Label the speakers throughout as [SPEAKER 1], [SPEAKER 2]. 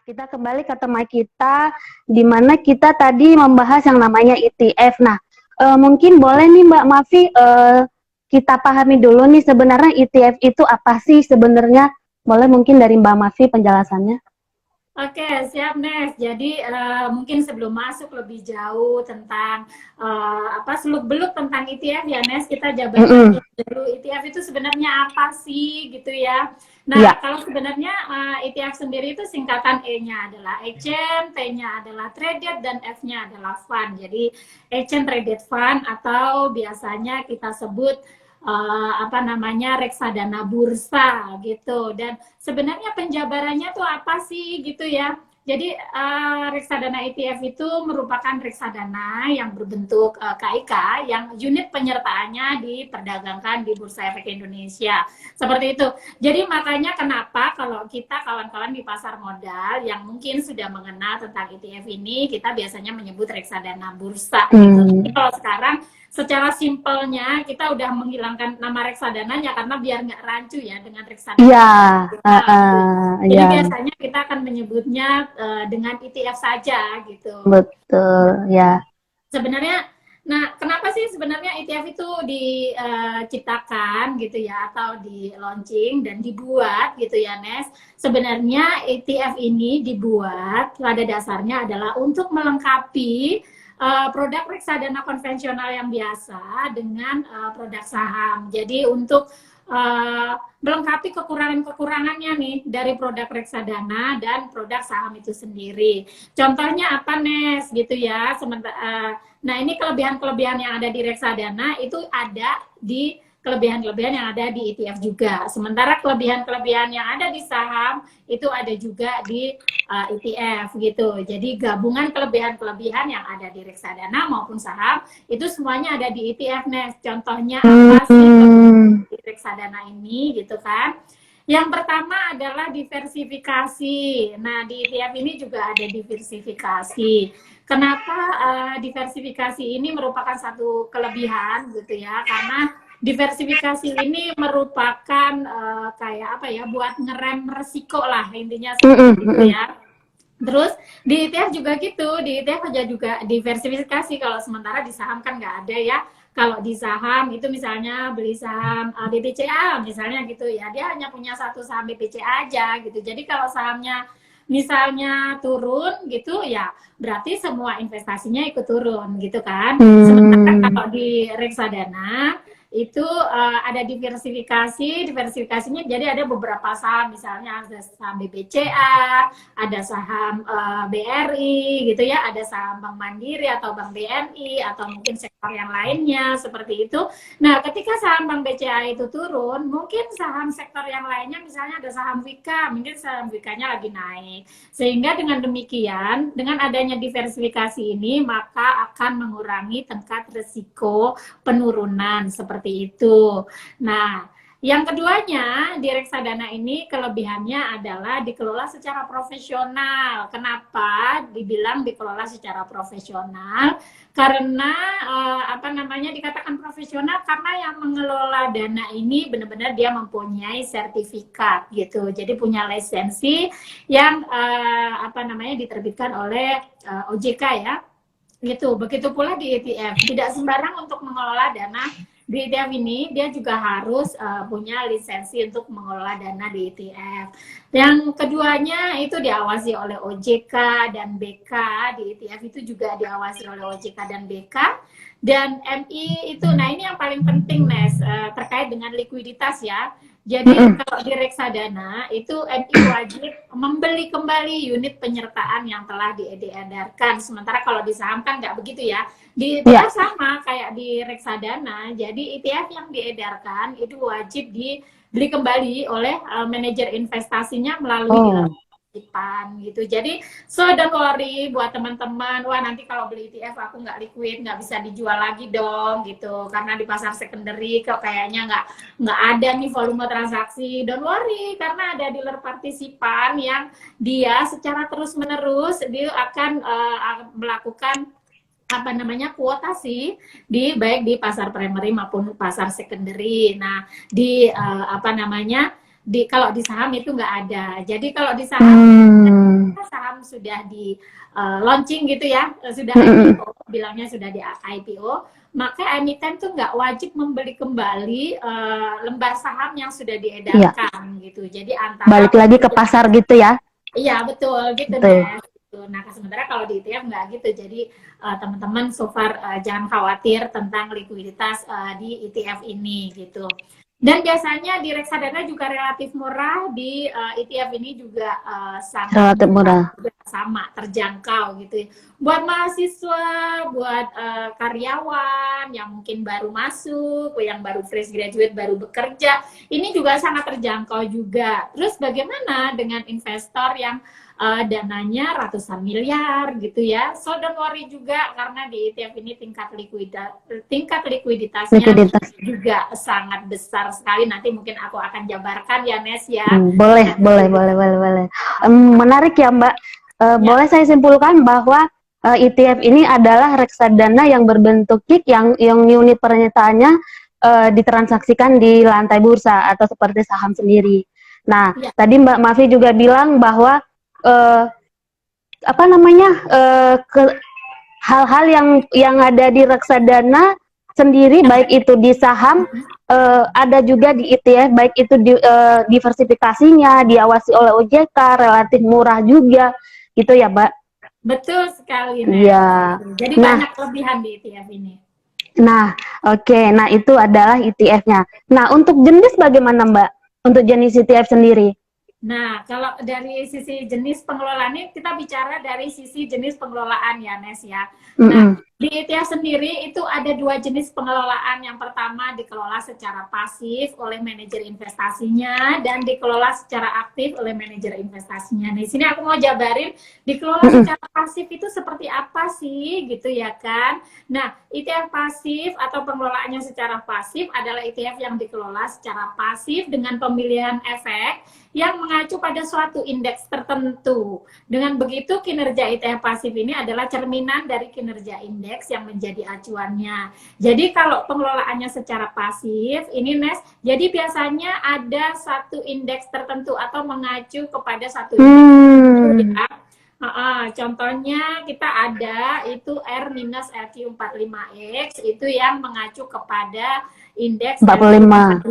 [SPEAKER 1] Kita kembali ke tema kita, di mana kita tadi membahas yang namanya ETF. Nah, mungkin boleh nih Mbak Mafi, kita pahami dulu nih sebenarnya ETF itu apa sih sebenarnya? Boleh mungkin dari Mbak Mafi penjelasannya?
[SPEAKER 2] Oke, siap Nes. Jadi mungkin sebelum masuk lebih jauh tentang seluk-beluk tentang ETF ya Nes, kita jabarkan
[SPEAKER 1] Mm-mm.
[SPEAKER 2] dulu ETF itu sebenarnya apa sih gitu ya. Nah,
[SPEAKER 1] Ya.
[SPEAKER 2] kalau sebenarnya ETF sendiri itu singkatan E-nya adalah Exchange, T-nya adalah Traded, dan F-nya adalah Fund. Jadi Exchange Traded Fund atau biasanya kita sebut reksadana bursa gitu. Dan sebenarnya penjabarannya tuh apa sih gitu ya. Jadi reksadana ETF itu merupakan reksadana yang berbentuk KIK yang unit penyertaannya diperdagangkan di Bursa Efek Indonesia. Seperti itu. Jadi makanya kenapa kalau kita kawan-kawan di pasar modal yang mungkin sudah mengenal tentang ETF ini, kita biasanya menyebut reksadana bursa gitu. Tapi kalau sekarang secara simpelnya kita udah menghilangkan nama reksadananya karena biar nggak rancu ya dengan reksadana.
[SPEAKER 1] Iya.
[SPEAKER 2] Gitu. Jadi
[SPEAKER 1] Iya.
[SPEAKER 2] biasanya kita akan menyebutnya dengan ETF saja gitu.
[SPEAKER 1] Betul, ya.
[SPEAKER 2] Sebenarnya, nah kenapa sih sebenarnya ETF itu diciptakan gitu ya atau di launching dan dibuat gitu ya Nes? Sebenarnya ETF ini dibuat pada dasarnya adalah untuk melengkapi produk reksadana konvensional yang biasa dengan produk saham. Jadi untuk melengkapi kekurangan-kekurangannya nih dari produk reksadana dan produk saham itu sendiri. Contohnya apa Nes gitu ya. Nah ini kelebihan-kelebihan yang ada di reksadana itu ada di kelebihan-kelebihan yang ada di ETF juga. Sementara kelebihan-kelebihan yang ada di saham itu ada juga di ETF gitu. Jadi gabungan kelebihan-kelebihan yang ada di reksadana maupun saham itu semuanya ada di ETF Nes. Contohnya apa sih di reksadana ini gitu kan? Yang pertama adalah diversifikasi. Nah, di ETF ini juga ada diversifikasi. Kenapa diversifikasi ini merupakan satu kelebihan gitu ya? Karena diversifikasi ini merupakan kayak apa ya? Buat ngerem resiko lah intinya seperti itu ya. Terus di ETF juga gitu, di ETF aja juga diversifikasi. Kalau sementara di saham kan nggak ada ya. Kalau di saham itu misalnya beli saham BBCA misalnya gitu ya, dia hanya punya satu saham BBCA aja gitu. Jadi kalau sahamnya misalnya turun gitu ya, berarti semua investasinya ikut turun gitu kan. Sementara kalau di reksadana itu ada diversifikasinya jadi ada beberapa saham, misalnya ada saham BBCA, ada saham BRI gitu ya, ada saham Bank Mandiri atau Bank BNI atau mungkin sektor yang lainnya seperti itu. Nah, ketika saham Bank BCA itu turun, mungkin saham sektor yang lainnya misalnya ada saham Wika, mungkin saham Wikanya lagi naik. Sehingga dengan demikian, dengan adanya diversifikasi ini maka akan mengurangi tingkat risiko penurunan seperti itu. Nah, yang keduanya, di reksadana ini kelebihannya adalah dikelola secara profesional. Kenapa dibilang dikelola secara profesional? Karena dikatakan profesional karena yang mengelola dana ini benar-benar dia mempunyai sertifikat gitu. Jadi punya lisensi yang diterbitkan oleh OJK ya. Gitu. Begitu pula di ETF. Tidak sembarang untuk mengelola dana di ETF ini, dia juga harus punya lisensi untuk mengelola dana di ETF. Yang keduanya itu diawasi oleh OJK dan BK. Di ETF itu juga diawasi oleh OJK dan BK. Dan MI itu, nah ini yang paling penting Nes, terkait dengan likuiditas ya. Jadi kalau di reksadana itu MI wajib membeli kembali unit penyertaan yang telah diedarkan. Sementara kalau di saham kan nggak begitu ya. Di ETF sama kayak di reksadana. Jadi ETF yang diedarkan itu wajib dibeli kembali oleh manajer investasinya melalui titipan gitu. Jadi don't worry buat teman-teman, wah nanti kalau beli ETF aku nggak liquid, nggak bisa dijual lagi dong gitu, karena di pasar secondary kok kayaknya nggak ada nih volume transaksi. Don't worry, karena ada dealer partisipan yang dia secara terus menerus dia akan melakukan kuotasi baik di pasar primary maupun pasar secondary. Nah, di kalau di saham itu nggak ada. Jadi kalau di saham saham sudah di launching gitu ya, sudah IPO, bilangnya sudah di IPO, maka emiten tuh nggak wajib membeli kembali lembar saham yang sudah diedarkan gitu. Jadi antara
[SPEAKER 1] balik lagi ke pasar gitu ya.
[SPEAKER 2] iya betul gitu
[SPEAKER 1] Betul.
[SPEAKER 2] Nes. Nah sementara kalau di ETF nggak gitu, jadi teman-teman so far jangan khawatir tentang likuiditas di ETF ini gitu. Dan biasanya di reksadana juga relatif murah, di ETF ini juga sangat
[SPEAKER 1] Relatif murah.
[SPEAKER 2] sama terjangkau gitu ya. Buat mahasiswa, buat karyawan yang mungkin baru masuk, yang baru fresh graduate, baru bekerja, ini juga sangat terjangkau juga. Terus bagaimana dengan investor yang dananya ratusan miliar gitu ya? So don't worry juga karena di ETF ini tingkat likuiditasnya juga sangat besar sekali. Nanti mungkin aku akan jabarkan ya Nes ya.
[SPEAKER 1] Boleh. Menarik ya Mbak. Boleh saya simpulkan bahwa ETF ini adalah reksadana yang berbentuk KIK yang unit pernyataannya ditransaksikan di lantai bursa atau seperti saham sendiri. Nah, tadi Mbak Mafi juga bilang bahwa hal-hal yang ada di reksadana sendiri, baik itu di saham, ada juga di ETF, baik itu diversifikasinya, diawasi oleh OJK, relatif murah juga, gitu ya, Mbak?
[SPEAKER 2] Betul sekali, Nes.
[SPEAKER 1] Ya.
[SPEAKER 2] Jadi banyak kelebihan di ETF ini.
[SPEAKER 1] Nah, oke. Nah, itu adalah ETF-nya. Nah, untuk jenis bagaimana, Mbak? Untuk jenis ETF sendiri?
[SPEAKER 2] Nah, kalau dari sisi jenis pengelolaannya, kita bicara dari sisi jenis pengelolaan ya, Nes ya. Nah, di ETF sendiri itu ada dua jenis pengelolaan. Yang pertama dikelola secara pasif oleh manajer investasinya dan dikelola secara aktif oleh manajer investasinya. Nah, di sini aku mau jabarin dikelola secara pasif itu seperti apa sih, gitu ya kan? Nah, ETF pasif atau pengelolaannya secara pasif adalah ETF yang dikelola secara pasif dengan pemilihan efek yang mengacu pada suatu indeks tertentu. Dengan begitu, kinerja ETF pasif ini adalah cerminan dari kinerja indeks yang menjadi acuannya. Jadi kalau pengelolaannya secara pasif, ini Nes, jadi biasanya ada satu indeks tertentu atau mengacu kepada satu indeks tertentu ya. Contohnya kita ada itu R-LQ45X, itu yang mengacu kepada indeks
[SPEAKER 1] 45.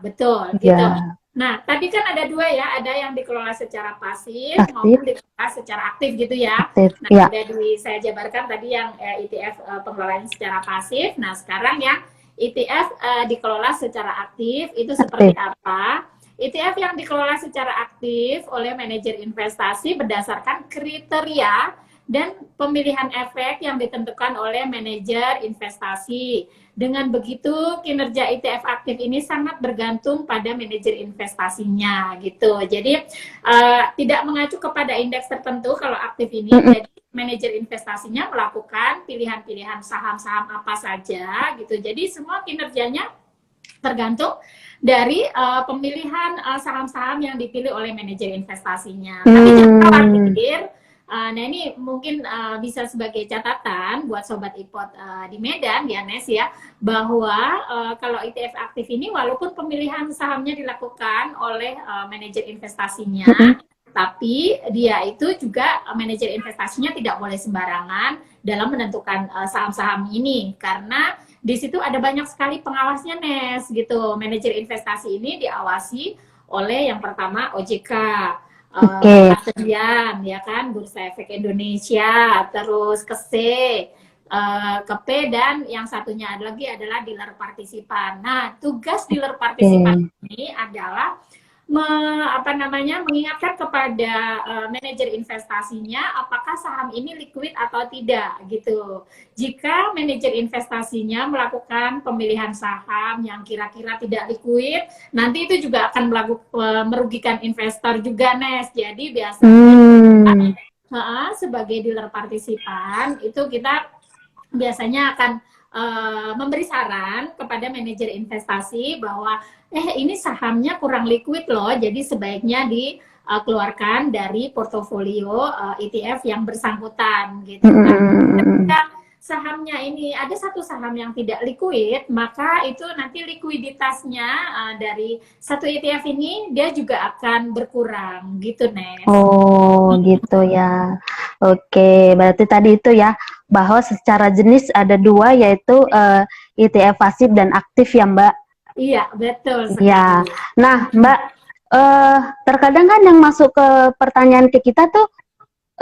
[SPEAKER 2] Betul, gitu. Nah, tadi kan ada dua ya, ada yang dikelola secara pasif maupun dikelola secara aktif gitu ya. Nah, saya jabarkan tadi yang ETF pengelolaannya secara pasif. Nah, sekarang yang ETF dikelola secara aktif itu seperti apa? ETF yang dikelola secara aktif oleh manajer investasi berdasarkan kriteria dan pemilihan efek yang ditentukan oleh manajer investasi. Dengan begitu, kinerja ETF aktif ini sangat bergantung pada manajer investasinya, gitu. Jadi, tidak mengacu kepada indeks tertentu kalau aktif ini. Jadi, manajer investasinya melakukan pilihan-pilihan saham-saham apa saja, gitu. Jadi, semua kinerjanya tergantung dari pemilihan saham-saham yang dipilih oleh manajer investasinya. Tapi jangan khawatir. Nah ini mungkin bisa sebagai catatan buat Sobat IPOT di Medan ya Nes ya, bahwa kalau ETF aktif ini walaupun pemilihan sahamnya dilakukan oleh manajer investasinya, tapi dia itu juga manajer investasinya tidak boleh sembarangan dalam menentukan saham-saham ini, karena di situ ada banyak sekali pengawasnya Nes gitu. Manajer investasi ini diawasi oleh yang pertama OJK, Kementerian ya kan, Bursa Efek Indonesia, terus KSE, KP, dan yang satunya lagi adalah dealer partisipan. Nah, tugas dealer partisipan ini adalah mengingatkan kepada manajer investasinya apakah saham ini liquid atau tidak gitu. Jika manajer investasinya melakukan pemilihan saham yang kira-kira tidak liquid, nanti itu juga akan merugikan investor juga Nes. Jadi biasanya sebagai dealer partisipan itu kita biasanya akan memberi saran kepada manajer investasi bahwa ini sahamnya kurang liquid loh, jadi sebaiknya dikeluarkan dari portofolio ETF yang bersangkutan gitu kan. sahamnya ini ada satu saham yang tidak liquid, maka itu nanti likuiditasnya dari satu ETF ini dia juga akan berkurang gitu, Nes.
[SPEAKER 1] Oh, gitu ya. Oke, berarti tadi itu ya, bahwa secara jenis ada dua, yaitu ETF pasif dan aktif ya, Mbak.
[SPEAKER 2] Iya, betul sekali.
[SPEAKER 1] Ya. Nah, Mbak, terkadang kan yang masuk ke pertanyaan ke kita tuh,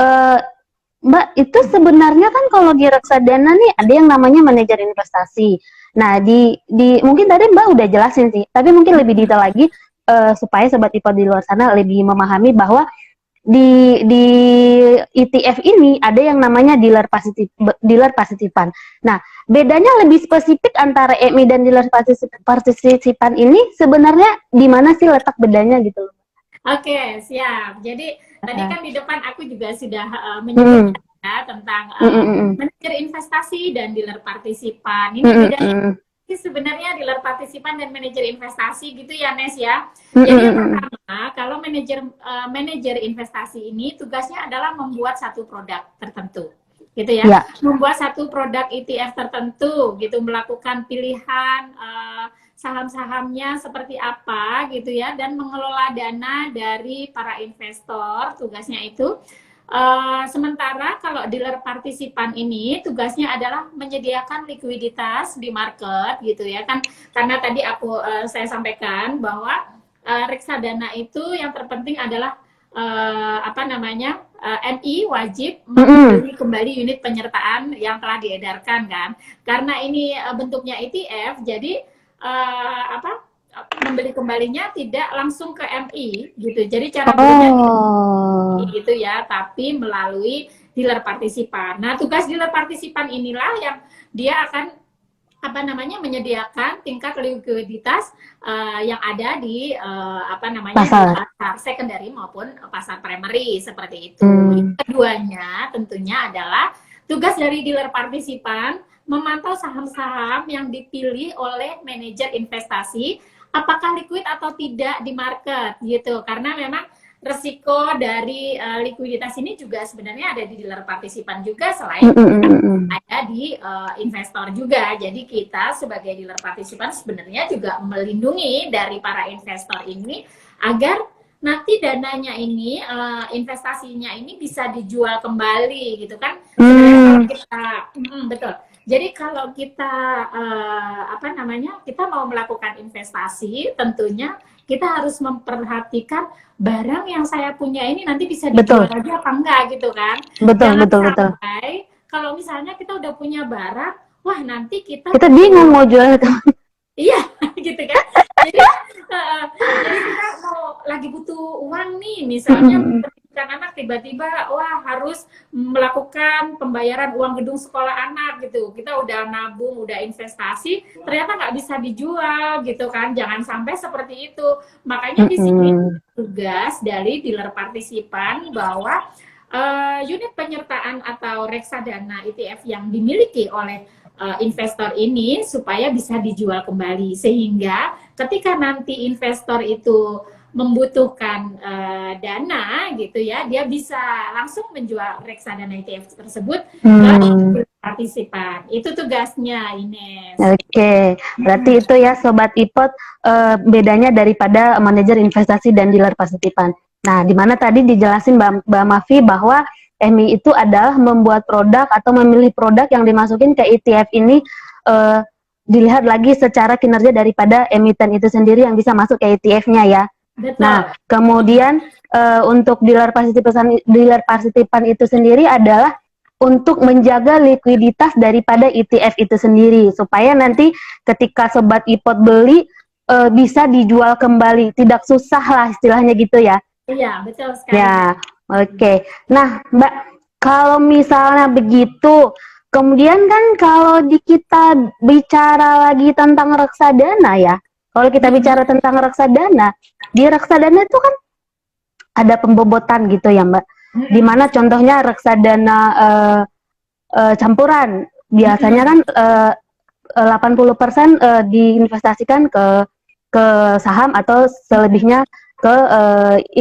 [SPEAKER 1] eh, Mbak, itu sebenarnya kan kalau di reksadana nih ada yang namanya manajer investasi. Nah, di mungkin tadi Mbak udah jelasin sih, tapi mungkin lebih detail lagi, supaya sobat IPO di luar sana lebih memahami bahwa di ETF ini ada yang namanya dealer partisipan. Nah, bedanya lebih spesifik antara EMI dan dealer partisipan ini sebenarnya di mana sih letak bedanya gitu loh?
[SPEAKER 2] Oke, siap. Jadi tadi
[SPEAKER 1] Uh,
[SPEAKER 2] kan di depan aku juga sudah
[SPEAKER 1] mm,
[SPEAKER 2] menyebutkan ya tentang
[SPEAKER 1] mm, mm,
[SPEAKER 2] manajer investasi dan dealer partisipan.
[SPEAKER 1] mm,
[SPEAKER 2] Ini
[SPEAKER 1] mm,
[SPEAKER 2] bedanya
[SPEAKER 1] mm,
[SPEAKER 2] sih sebenarnya dealer partisipan dan manajer investasi gitu ya, Nes ya.
[SPEAKER 1] mm,
[SPEAKER 2] Jadi yang
[SPEAKER 1] mm, mm.
[SPEAKER 2] pertama, kalau manajer investasi ini tugasnya adalah membuat satu produk tertentu. Gitu ya.
[SPEAKER 1] Ya.
[SPEAKER 2] Membuat satu produk ETF tertentu gitu, melakukan pilihan saham-sahamnya seperti apa gitu ya, dan mengelola dana dari para investor, tugasnya itu. Sementara kalau dealer partisipan ini tugasnya adalah menyediakan likuiditas di market gitu ya kan, karena tadi saya sampaikan bahwa reksadana itu yang terpenting adalah apa namanya, MI wajib
[SPEAKER 1] Mm, mm.
[SPEAKER 2] membeli kembali unit penyertaan yang telah diedarkan kan, karena ini bentuknya ETF, jadi apa, membeli kembalinya tidak langsung ke MI gitu. Jadi cara belinya
[SPEAKER 1] Oh.
[SPEAKER 2] gitu ya, tapi melalui dealer partisipan. Nah, tugas dealer partisipan inilah yang dia akan apa namanya, menyediakan tingkat likuiditas yang ada di apa namanya, di
[SPEAKER 1] Pasar.
[SPEAKER 2] pasar secondary maupun pasar primary seperti itu. Yang
[SPEAKER 1] Hmm.
[SPEAKER 2] keduanya tentunya adalah tugas dari dealer partisipan memantau saham-saham yang dipilih oleh manajer investasi apakah liquid atau tidak di market gitu. Karena memang resiko dari likuiditas ini juga sebenarnya ada di dealer partisipan juga,
[SPEAKER 1] Mm,
[SPEAKER 2] selain
[SPEAKER 1] mm, mm, mm.
[SPEAKER 2] ada di investor juga. Jadi kita sebagai dealer partisipan sebenarnya juga melindungi dari para investor ini agar nanti dananya ini, investasinya ini bisa dijual kembali gitu kan. Sebenarnya kalau
[SPEAKER 1] Hmm.
[SPEAKER 2] kita betul. Jadi kalau kita apa namanya, kita mau melakukan investasi, tentunya kita harus memperhatikan barang yang saya punya ini nanti bisa dijual
[SPEAKER 1] Betul,
[SPEAKER 2] lagi apa enggak gitu kan.
[SPEAKER 1] betul,
[SPEAKER 2] Jangan
[SPEAKER 1] betul, betul.
[SPEAKER 2] sampai kalau misalnya kita udah punya barang, wah nanti kita
[SPEAKER 1] Kita bingung
[SPEAKER 2] butuh,
[SPEAKER 1] mau jual ke.
[SPEAKER 2] iya gitu kan. Jadi jadi kita mau lagi butuh uang nih,
[SPEAKER 1] Mm,
[SPEAKER 2] misalnya
[SPEAKER 1] mm, mm.
[SPEAKER 2] pendidikan anak, tiba-tiba wah harus melakukan pembayaran uang gedung sekolah anak gitu. Kita udah nabung, udah investasi, ternyata nggak bisa dijual gitu kan. Jangan sampai seperti itu. Makanya
[SPEAKER 1] Mm,
[SPEAKER 2] di sini
[SPEAKER 1] mm.
[SPEAKER 2] tugas dari dealer partisipan bahwa unit penyertaan atau reksadana ETF yang dimiliki oleh investor ini supaya bisa dijual kembali, sehingga ketika nanti investor itu membutuhkan dana gitu ya, dia bisa langsung menjual reksadana ETF tersebut ke
[SPEAKER 1] Hmm.
[SPEAKER 2] partisipan. Itu tugasnya, Ines.
[SPEAKER 1] Oke, berarti itu ya Sobat Ipot, bedanya daripada manajer investasi dan dealer partisipan. Nah, di mana tadi dijelasin Mbak Mafi bahwa EMI itu adalah membuat produk atau memilih produk yang dimasukin ke ETF ini, eh, dilihat lagi secara kinerja daripada emiten itu sendiri yang bisa masuk ke ETF-nya ya. Nah,
[SPEAKER 2] Betul.
[SPEAKER 1] kemudian untuk dealer partisipan itu sendiri adalah untuk menjaga likuiditas daripada ETF itu sendiri supaya nanti ketika sobat ipot beli bisa dijual kembali, tidak susah lah istilahnya gitu ya.
[SPEAKER 2] Iya, betul sekali, Nes.
[SPEAKER 1] Ya, oke. Nah, Mbak, kalau misalnya begitu, kemudian kan kalau kita bicara lagi tentang reksadana ya, kalau kita bicara tentang reksadana, di reksadana itu kan ada pembobotan gitu ya, Mbak. Dimana contohnya reksadana campuran, biasanya kan 80% diinvestasikan ke saham atau selebihnya ke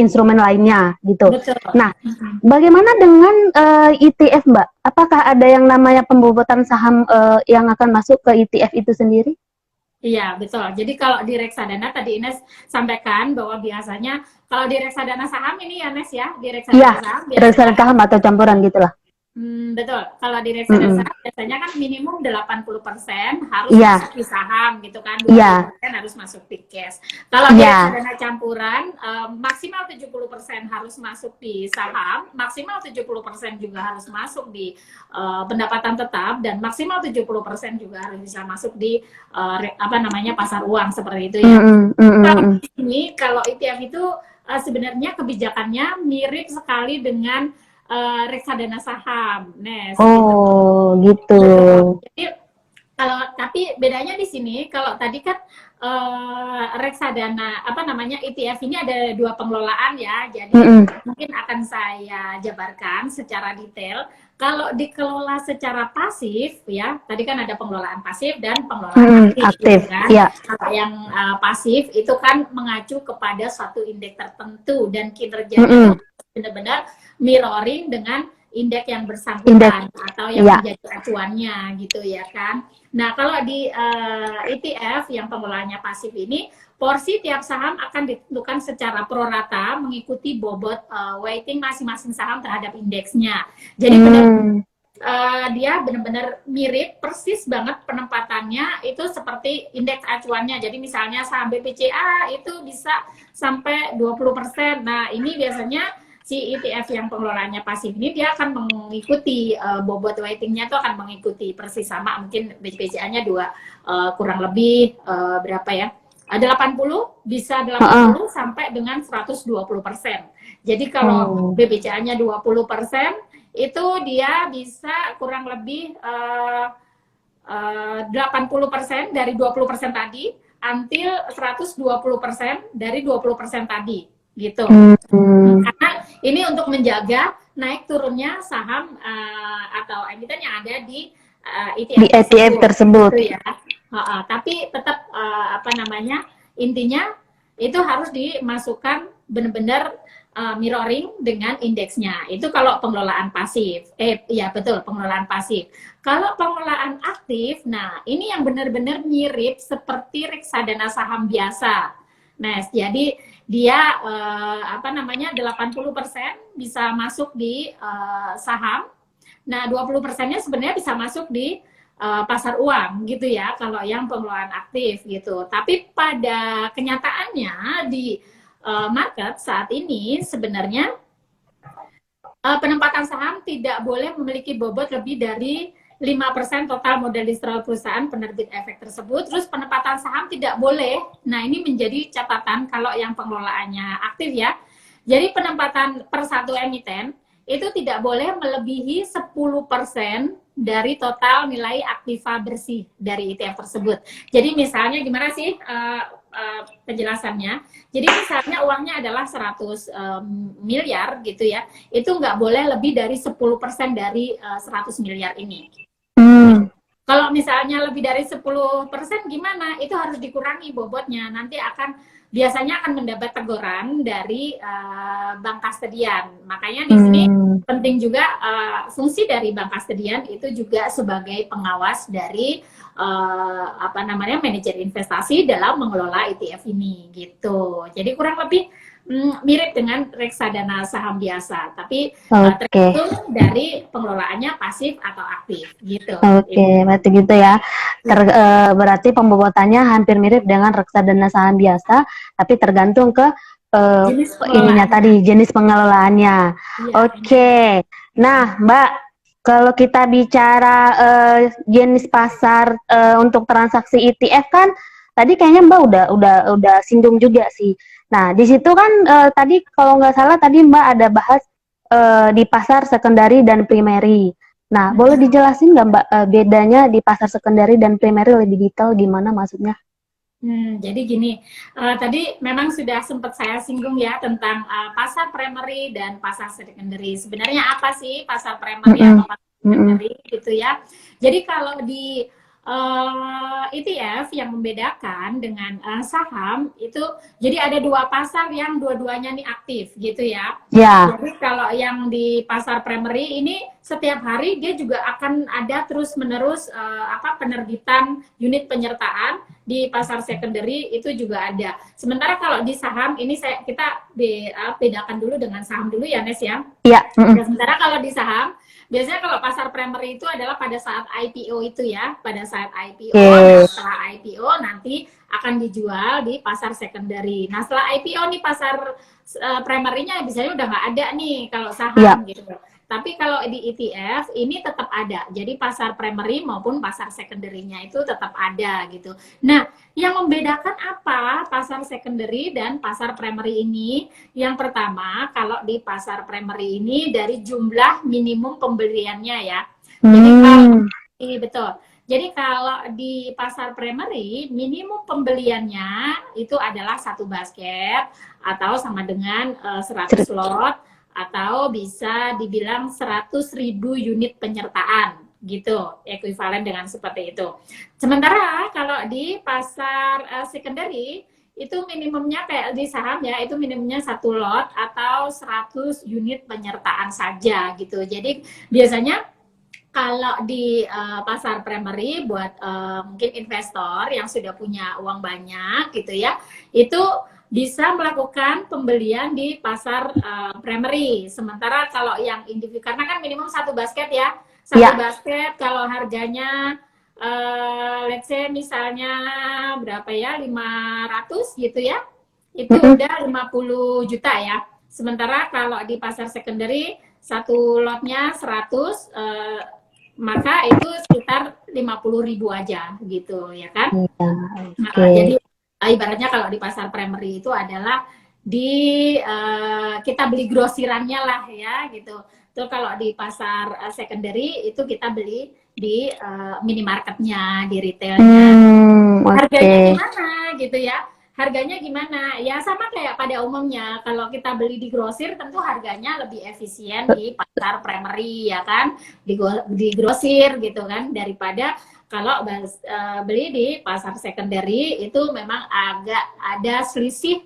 [SPEAKER 1] instrumen lainnya gitu.
[SPEAKER 2] Betul.
[SPEAKER 1] Nah, bagaimana dengan ETF, Mbak? Apakah ada yang namanya pembobotan saham yang akan masuk ke ETF itu sendiri?
[SPEAKER 2] Iya, betul. Jadi kalau di reksadana tadi Ines sampaikan bahwa biasanya kalau di reksadana saham ini ya Nes ya, di
[SPEAKER 1] Iya,
[SPEAKER 2] reksadana saham biasanya
[SPEAKER 1] reksadana saham atau campuran gitulah.
[SPEAKER 2] betul. Kalau di reksadana
[SPEAKER 1] Mm-mm.
[SPEAKER 2] saham biasanya kan minimum 80% harus
[SPEAKER 1] Iya,
[SPEAKER 2] masuk di saham gitu kan,
[SPEAKER 1] iya,
[SPEAKER 2] 20% harus masuk di cash. Kalau di
[SPEAKER 1] iya.
[SPEAKER 2] reksadana campuran maksimal 70% harus masuk di saham, maksimal 70% juga harus masuk di pendapatan tetap dan maksimal 70% juga harus bisa masuk di apa namanya pasar uang seperti itu ya.
[SPEAKER 1] Mm-mm, mm-mm,
[SPEAKER 2] Kalau
[SPEAKER 1] mm.
[SPEAKER 2] di sini kalau ETF itu sebenarnya kebijakannya mirip sekali dengan reksadana saham, Nes, gitu.
[SPEAKER 1] Oh, gitu.
[SPEAKER 2] Betul. Jadi kalau tapi bedanya di sini kalau tadi kan reksadana apa namanya ETF ini ada dua pengelolaan ya. Jadi
[SPEAKER 1] Mm-mm,
[SPEAKER 2] mungkin akan saya jabarkan secara detail. Kalau dikelola secara pasif ya, tadi kan ada pengelolaan pasif dan pengelolaan aktif
[SPEAKER 1] aktif,
[SPEAKER 2] gitu kan.
[SPEAKER 1] ya.
[SPEAKER 2] Kalau yang pasif itu kan mengacu kepada suatu indeks tertentu dan kinerjanya
[SPEAKER 1] Mm-mm,
[SPEAKER 2] tuh benar-benar mirroring dengan indeks yang
[SPEAKER 1] indeks,
[SPEAKER 2] bersangkutan atau yang
[SPEAKER 1] ya.
[SPEAKER 2] menjadi acuannya gitu ya kan. Nah, kalau di ETF yang pengelolaannya pasif ini, porsi tiap saham akan ditentukan secara prorata mengikuti bobot weighting masing-masing saham terhadap indeksnya. Jadi dia benar-benar mirip persis banget penempatannya itu seperti indeks acuannya. Jadi misalnya saham BPCA itu bisa sampai 20%. Nah, ini biasanya si ETF yang pengelolaannya pasif ini dia akan mengikuti bobot weightingnya itu akan mengikuti persis sama mungkin BPCA-nya kurang lebih berapa ya? 80 bisa 80 sampai dengan 120%. Jadi kalau
[SPEAKER 1] Oh.
[SPEAKER 2] BPCA-nya 20% itu dia bisa kurang lebih 80% dari 20% tadi until 120% dari 20% tadi gitu. Karena ini untuk menjaga naik turunnya saham atau emiten yang ada di
[SPEAKER 1] Di
[SPEAKER 2] ETF
[SPEAKER 1] ETF tersebut.
[SPEAKER 2] gitu ya. Tapi tetap apa namanya intinya itu harus dimasukkan benar-benar mirroring dengan indeksnya. Itu kalau pengelolaan pasif. Ya betul, pengelolaan pasif. Kalau pengelolaan aktif, nah ini yang benar-benar mirip seperti reksadana saham biasa. Nah, jadi dia apa namanya 80% bisa masuk di saham. Nah, 20%-nya sebenarnya bisa masuk di pasar uang gitu ya kalau yang pengelolaan aktif gitu. Tapi pada kenyataannya di market saat ini sebenarnya penempatan saham tidak boleh memiliki bobot lebih dari 5% total modal digital perusahaan penerbit efek tersebut. Terus penempatan saham tidak boleh. Nah, ini menjadi catatan kalau yang pengelolaannya aktif ya. Jadi penempatan per satu emiten itu tidak boleh melebihi 10% dari total nilai aktiva bersih dari ETF tersebut. Jadi misalnya gimana sih penjelasannya? Jadi misalnya uangnya adalah 100 miliar gitu ya, itu nggak boleh lebih dari 10% dari 100 miliar ini. Kalau misalnya lebih dari 10% gimana? Itu harus dikurangi bobotnya. Nanti biasanya akan mendapat teguran dari bank kastedian. Makanya di sini penting juga fungsi dari bank kastedian itu juga sebagai pengawas dari apa namanya manajer investasi dalam mengelola ETF ini gitu. Jadi kurang lebih mirip dengan reksadana saham biasa, tapi tergantung dari pengelolaannya pasif atau aktif gitu.
[SPEAKER 1] Berarti gitu ya. Berarti pembobotannya hampir mirip dengan reksadana saham biasa, tapi tergantung ke ininya tadi jenis pengelolaannya. Oke. Nah, Mbak, kalau kita bicara jenis pasar untuk transaksi ETF kan tadi kayaknya Mbak udah singgung juga sih. Nah, di situ kan tadi kalau nggak salah tadi Mbak ada bahas di pasar secondary dan primary. Nah, boleh dijelasin nggak Mbak bedanya di pasar secondary dan primary lebih detail gimana maksudnya?
[SPEAKER 2] Jadi gini, tadi memang sudah sempat saya singgung ya tentang pasar primary dan pasar secondary. Sebenarnya apa sih pasar primary atau pasar secondary gitu ya? Jadi kalau di ETF yang membedakan dengan saham itu, jadi ada dua pasar yang dua-duanya nih aktif gitu ya.
[SPEAKER 1] Ya,
[SPEAKER 2] Jadi kalau yang di pasar primary ini setiap hari dia juga akan ada terus-menerus penerbitan unit penyertaan. Di pasar secondary itu juga ada. Sementara kalau di saham ini kita bedakan dulu dengan saham dulu ya, Nes ya.
[SPEAKER 1] iya.
[SPEAKER 2] Nah, sementara kalau di saham, biasanya kalau pasar primary itu adalah pada saat IPO itu ya, pada saat IPO. Nah,
[SPEAKER 1] Oke.
[SPEAKER 2] setelah IPO nanti akan dijual di pasar secondary. Nah, setelah IPO nih pasar primary-nya biasanya udah nggak ada nih kalau
[SPEAKER 1] Iya.
[SPEAKER 2] saham gitu. Tapi kalau di ETF ini tetap ada. Jadi pasar primary maupun pasar secondary-nya itu tetap ada gitu. Nah, yang membedakan apa pasar secondary dan pasar primary ini? Yang pertama, kalau di pasar primary ini dari jumlah minimum pembeliannya ya. Jadi kalau
[SPEAKER 1] Hmm.
[SPEAKER 2] betul. Jadi kalau di pasar primary minimum pembeliannya itu adalah satu basket atau sama dengan 100 lot atau bisa dibilang 100.000 unit penyertaan gitu, ekuivalen dengan seperti itu. Sementara kalau di pasar secondary itu minimumnya kayak di saham ya, itu minimumnya satu lot atau 100 unit penyertaan saja gitu. Jadi biasanya kalau di pasar primary buat mungkin investor yang sudah punya uang banyak gitu ya, itu bisa melakukan pembelian di pasar primary. Sementara kalau yang individu, karena kan minimum satu basket ya, satu
[SPEAKER 1] Ya.
[SPEAKER 2] basket kalau harganya let's say misalnya berapa ya, 500 gitu ya, itu
[SPEAKER 1] Mm-mm.
[SPEAKER 2] udah 50 juta ya. Sementara kalau di pasar secondary satu lotnya 100, maka itu sekitar 50.000 aja gitu ya kan.
[SPEAKER 1] Iya,
[SPEAKER 2] Nah,
[SPEAKER 1] oke.
[SPEAKER 2] jadi ibaratnya kalau di pasar primary itu adalah di kita beli grosirannya lah ya gitu. Terus kalau di pasar secondary itu kita beli di minimarketnya, di retailnya. Harganya
[SPEAKER 1] Oke.
[SPEAKER 2] gimana gitu ya? Harganya gimana? Ya sama kayak pada umumnya. Kalau kita beli di grosir tentu harganya lebih efisien di pasar primary ya kan? Di grosir gitu kan, daripada kalau beli di pasar secondary itu memang agak ada selisih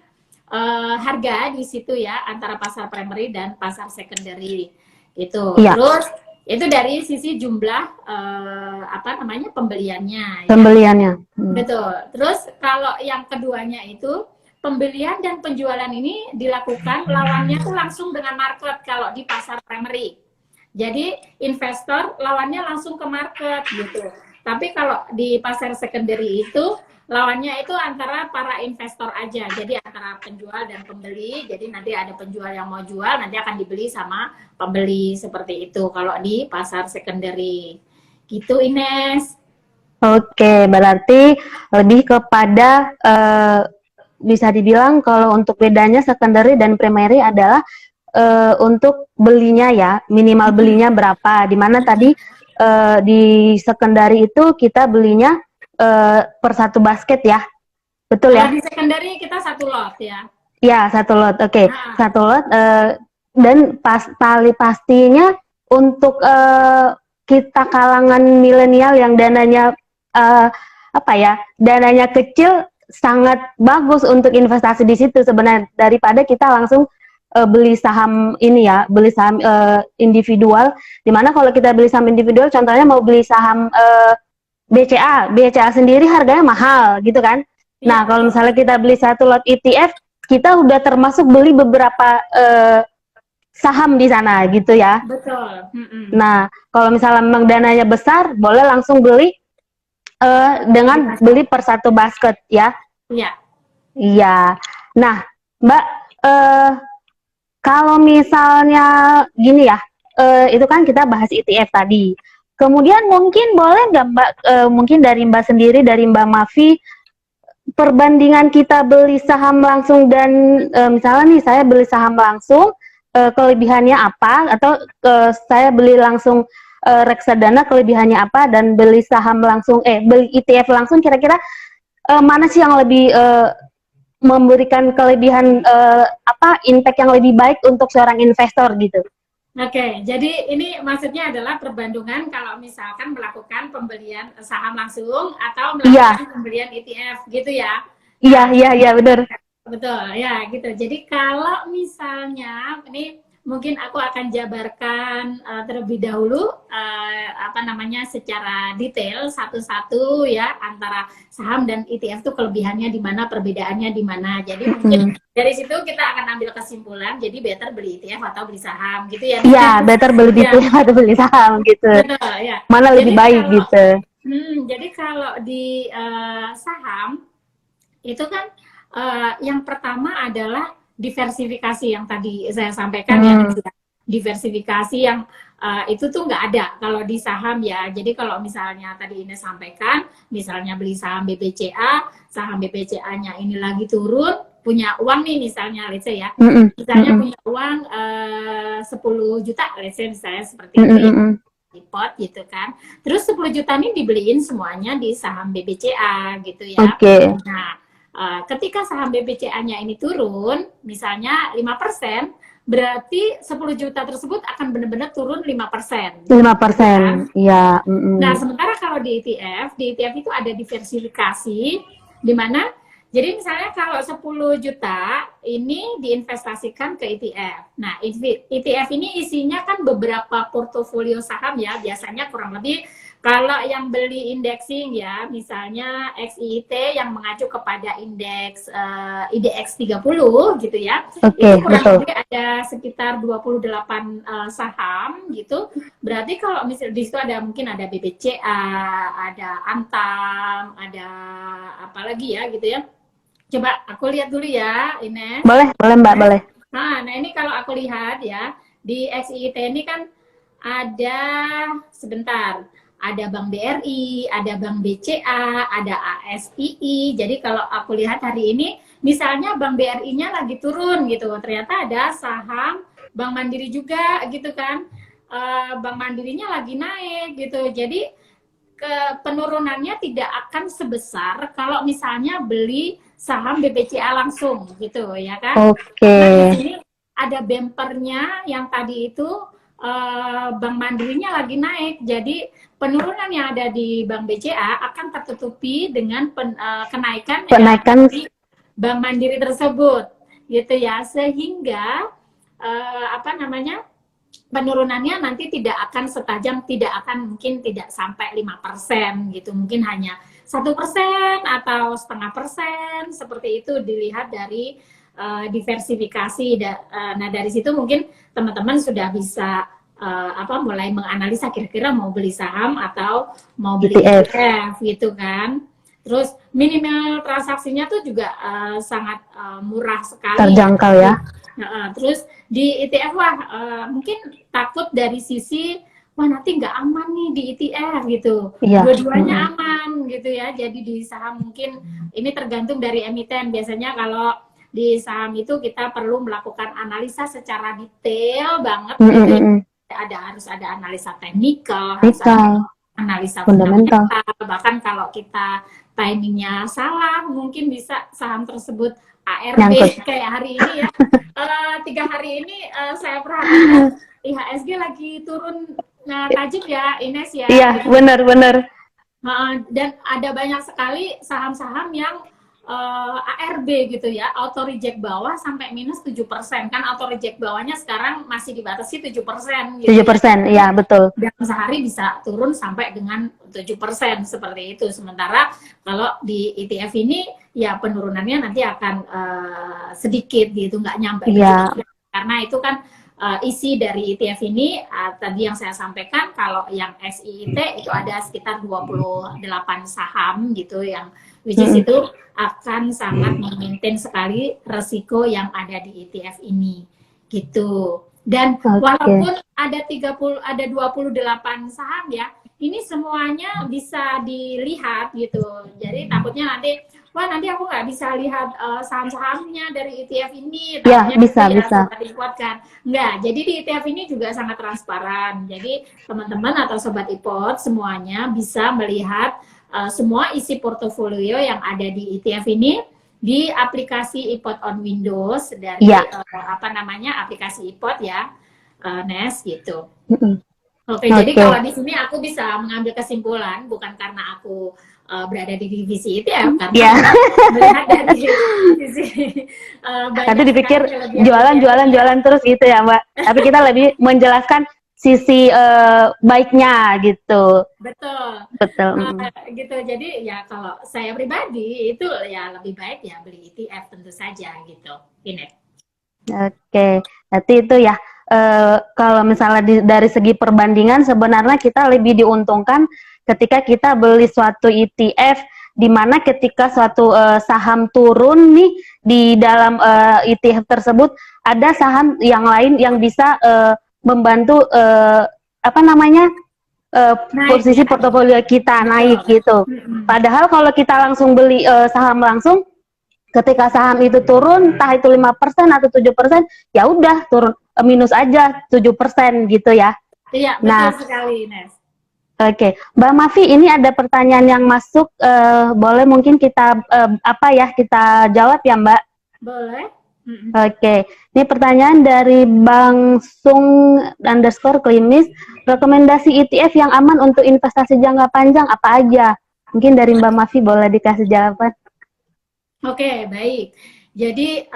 [SPEAKER 2] harga di situ ya antara pasar primary dan pasar secondary gitu.
[SPEAKER 1] Iya,
[SPEAKER 2] Terus itu dari sisi jumlah pembeliannya ya.
[SPEAKER 1] pembeliannya.
[SPEAKER 2] Betul. Terus kalau yang keduanya itu pembelian dan penjualan ini dilakukan lawannya tuh langsung dengan market kalau di pasar primary. Jadi investor lawannya langsung ke market gitu. Tapi kalau di pasar secondary itu lawannya itu antara para investor aja. Jadi antara penjual dan pembeli. Jadi nanti ada penjual yang mau jual, nanti akan dibeli sama pembeli seperti itu kalau di pasar secondary. Gitu Ines.
[SPEAKER 1] Oke, berarti lebih kepada bisa dibilang kalau untuk bedanya secondary dan primary adalah untuk belinya ya, minimal belinya berapa. Dimana tadi di secondary itu kita belinya per satu basket ya, betul
[SPEAKER 2] Kalau
[SPEAKER 1] ya?
[SPEAKER 2] di secondary kita satu lot ya.
[SPEAKER 1] Ya, satu lot. Oke,
[SPEAKER 2] Nah,
[SPEAKER 1] satu lot. Dan tali pastinya untuk kita kalangan milenial yang dananya eh, apa ya, dananya kecil sangat bagus untuk investasi di situ sebenarnya daripada kita langsung beli saham ini ya, beli saham individual. Dimana kalau kita beli saham individual, contohnya mau beli saham BCA sendiri harganya mahal gitu kan.
[SPEAKER 2] iya
[SPEAKER 1] Nah, kalau
[SPEAKER 2] betul.
[SPEAKER 1] misalnya kita beli satu lot ETF, kita udah termasuk beli beberapa saham di sana gitu ya.
[SPEAKER 2] Betul. Mm-mm.
[SPEAKER 1] Nah, kalau misalnya memang dananya besar, boleh langsung beli
[SPEAKER 2] Di
[SPEAKER 1] dengan
[SPEAKER 2] pasar.
[SPEAKER 1] beli per satu basket ya.
[SPEAKER 2] Iya.
[SPEAKER 1] Iya. Nah, Mbak, eh, kalau misalnya gini ya, itu kan kita bahas ETF tadi. Kemudian mungkin boleh nggak Mbak, mungkin dari Mbak sendiri, dari Mbak Mafi, perbandingan kita beli saham langsung dan misalnya nih saya beli saham langsung, kelebihannya apa, atau saya beli langsung reksadana kelebihannya apa, dan beli saham langsung beli ETF langsung, kira-kira mana sih yang lebih memberikan kelebihan impact yang lebih baik untuk seorang investor gitu.
[SPEAKER 2] Oke, jadi ini maksudnya adalah perbandingan kalau misalkan melakukan pembelian saham langsung atau
[SPEAKER 1] Iya,
[SPEAKER 2] melakukan pembelian ETF gitu ya.
[SPEAKER 1] iya,
[SPEAKER 2] Nah,
[SPEAKER 1] iya, iya, benar.
[SPEAKER 2] betul ya gitu. Jadi kalau misalnya ini mungkin aku akan jabarkan terlebih dahulu apa namanya secara detail satu-satu ya antara saham dan ETF itu kelebihannya di mana, perbedaannya di mana. Jadi mungkin
[SPEAKER 1] Mm-mm.
[SPEAKER 2] dari situ kita akan ambil kesimpulan. Jadi better beli ETF atau beli saham gitu ya.
[SPEAKER 1] Iya, better beli
[SPEAKER 2] Ya,
[SPEAKER 1] BTS atau beli saham gitu.
[SPEAKER 2] betul ya.
[SPEAKER 1] Mana lebih
[SPEAKER 2] Jadi
[SPEAKER 1] baik
[SPEAKER 2] kalau
[SPEAKER 1] gitu.
[SPEAKER 2] di saham itu kan yang pertama adalah diversifikasi yang tadi saya sampaikan ya,
[SPEAKER 1] Hmm.
[SPEAKER 2] diversifikasi yang itu tuh nggak ada kalau di saham ya. Jadi kalau misalnya tadi ini sampaikan, misalnya beli saham BBCA, saham BBCA-nya ini lagi turun, punya uang nih misalnya, let's say ya,
[SPEAKER 1] Mm-mm.
[SPEAKER 2] misalnya
[SPEAKER 1] Mm-mm.
[SPEAKER 2] punya uang 10 juta, let's say misalnya seperti itu
[SPEAKER 1] Mm-mm.
[SPEAKER 2] ya,
[SPEAKER 1] Mm-mm.
[SPEAKER 2] di pot gitu kan. Terus 10 juta ini dibeliin semuanya di saham BBCA gitu ya.
[SPEAKER 1] Oke,
[SPEAKER 2] Nah, ketika saham BBCA-nya ini turun, misalnya 5%, berarti 10 juta tersebut akan benar-benar turun 5%.
[SPEAKER 1] lima
[SPEAKER 2] Gitu kan?
[SPEAKER 1] persen. Iya,
[SPEAKER 2] Nah,
[SPEAKER 1] mm-mm.
[SPEAKER 2] sementara kalau di ETF itu ada diversifikasi, di mana jadi misalnya kalau 10 juta ini diinvestasikan ke ETF. Nah, ETF ini isinya kan beberapa portofolio saham ya, biasanya kurang lebih kalau yang beli indexing ya, misalnya XIIT yang mengacu kepada indeks IDX 30 gitu ya.
[SPEAKER 1] Oke,
[SPEAKER 2] Itu kurang
[SPEAKER 1] betul.
[SPEAKER 2] lebih ada sekitar 28 saham gitu. Berarti kalau misalnya di situ ada mungkin ada BBCA, ada Antam, ada apa lagi ya gitu ya. Coba aku lihat dulu ya, Ines.
[SPEAKER 1] Boleh, boleh Mbak, boleh.
[SPEAKER 2] Nah ini kalau aku lihat ya, di XIIT ini kan ada sebentar, ada Bank BRI, ada Bank BCA, ada ASII. Jadi kalau aku lihat hari ini, misalnya Bank BRI-nya lagi turun gitu, ternyata ada saham Bank Mandiri juga gitu kan. Bank Mandirinya lagi naik gitu. Jadi penurunannya tidak akan sebesar kalau misalnya beli saham BBCA langsung gitu ya kan.
[SPEAKER 1] Oke.
[SPEAKER 2] Karena di sini ada bempernya yang tadi itu Bank Mandirinya lagi naik. Jadi penurunan yang ada di Bank BCA akan tertutupi dengan kenaikan yang
[SPEAKER 1] Kenaikan
[SPEAKER 2] di Bank Mandiri tersebut gitu ya. Sehingga apa namanya? Penurunannya nanti tidak akan setajam, tidak akan mungkin tidak sampai 5% gitu, mungkin hanya 1% atau setengah persen seperti itu dilihat dari diversifikasi. Nah dari situ mungkin teman-teman sudah bisa mulai menganalisa kira-kira mau beli saham atau mau beli
[SPEAKER 1] ETF
[SPEAKER 2] ETF gitu kan. Terus minimal transaksinya tuh juga sangat murah sekali ya.
[SPEAKER 1] terjangkau ya.
[SPEAKER 2] Terus di ETF wah mungkin takut dari sisi wah nanti nggak aman nih di ETF gitu.
[SPEAKER 1] Iya.
[SPEAKER 2] Dua-duanya aman gitu ya. Jadi di saham mungkin ini tergantung dari emiten. Biasanya kalau di saham itu kita perlu melakukan analisa secara detail banget gitu ya. Harus ada analisa teknikal, harus ada
[SPEAKER 1] Teknikal,
[SPEAKER 2] analisa
[SPEAKER 1] fundamental.
[SPEAKER 2] fundamental. Bahkan kalau kita timingnya salah, mungkin bisa saham tersebut ARB
[SPEAKER 1] Nyangkut.
[SPEAKER 2] kayak hari ini ya. 3 hari ini saya perhatikan IHSG lagi turun tajam ya, Ines ya.
[SPEAKER 1] Iya,
[SPEAKER 2] Gitu.
[SPEAKER 1] benar-benar.
[SPEAKER 2] Dan ada banyak sekali saham-saham yang ARB gitu ya, auto reject bawah sampai minus 7%. Kan auto reject bawahnya sekarang masih dibatasi 7% gitu.
[SPEAKER 1] 7%, iya betul.
[SPEAKER 2] Dalam sehari bisa turun sampai dengan 7% seperti itu. Sementara kalau di ETF ini ya penurunannya nanti akan sedikit gitu, nggak nyampe
[SPEAKER 1] Iya.
[SPEAKER 2] karena itu kan isi dari ETF ini tadi yang saya sampaikan kalau yang XIIT itu ada sekitar 28 saham gitu yang which is itu akan sangat memaintain sekali resiko yang ada di ETF ini gitu. Dan walaupun ada 28 saham ya, ini semuanya bisa dilihat gitu. Jadi takutnya nanti wah nanti aku nggak bisa lihat saham-sahamnya dari ETF ini.
[SPEAKER 1] Ya, bisa.
[SPEAKER 2] Kan. Nggak, jadi di ETF ini juga sangat transparan. Jadi teman-teman atau sobat iPod semuanya bisa melihat semua isi portofolio yang ada di ETF ini di aplikasi iPod on Windows dari aplikasi iPod ya. Nes gitu.
[SPEAKER 1] Mm-mm.
[SPEAKER 2] Oke, jadi
[SPEAKER 1] Oke.
[SPEAKER 2] kalau di sini aku bisa mengambil kesimpulan bukan karena aku berada di divisi itu ya, karena
[SPEAKER 1] Ya,
[SPEAKER 2] memang melihat dari sisi
[SPEAKER 1] nanti
[SPEAKER 2] banyak sekali
[SPEAKER 1] dipikir
[SPEAKER 2] kelebihan-kelebihannya ya.
[SPEAKER 1] jualan jualan terus gitu ya Mbak. Tapi kita lebih menjelaskan sisi baiknya gitu.
[SPEAKER 2] Betul.
[SPEAKER 1] Betul. Mm-mm.
[SPEAKER 2] Gitu. Jadi ya kalau saya pribadi itu ya lebih baik ya beli ETF tentu saja gitu. Ini.
[SPEAKER 1] Oke, berarti itu ya. Kalau misalnya dari segi perbandingan sebenarnya kita lebih diuntungkan ketika kita beli suatu ETF, di mana ketika suatu saham turun nih di dalam ETF tersebut ada saham yang lain yang bisa membantu apa namanya
[SPEAKER 2] Naik
[SPEAKER 1] posisi
[SPEAKER 2] ya.
[SPEAKER 1] portofolio kita naik
[SPEAKER 2] Betul.
[SPEAKER 1] gitu.
[SPEAKER 2] Mm-mm.
[SPEAKER 1] Padahal kalau kita langsung beli saham langsung, ketika saham itu turun, entah itu 5% atau 7%, ya udah turun minus aja 7% gitu ya.
[SPEAKER 2] Iya, betul
[SPEAKER 1] Nah,
[SPEAKER 2] sekali, Nes.
[SPEAKER 1] oke, Mbak Mafi, ini ada pertanyaan yang masuk, boleh mungkin kita apa ya kita jawab ya Mbak?
[SPEAKER 2] Boleh? Mm-mm.
[SPEAKER 1] Oke, ini pertanyaan dari Bang Sung underscore klimis. Rekomendasi ETF yang aman untuk investasi jangka panjang apa aja? Mungkin dari Mbak Mafi boleh dikasih jawaban.
[SPEAKER 2] Oke, baik. Jadi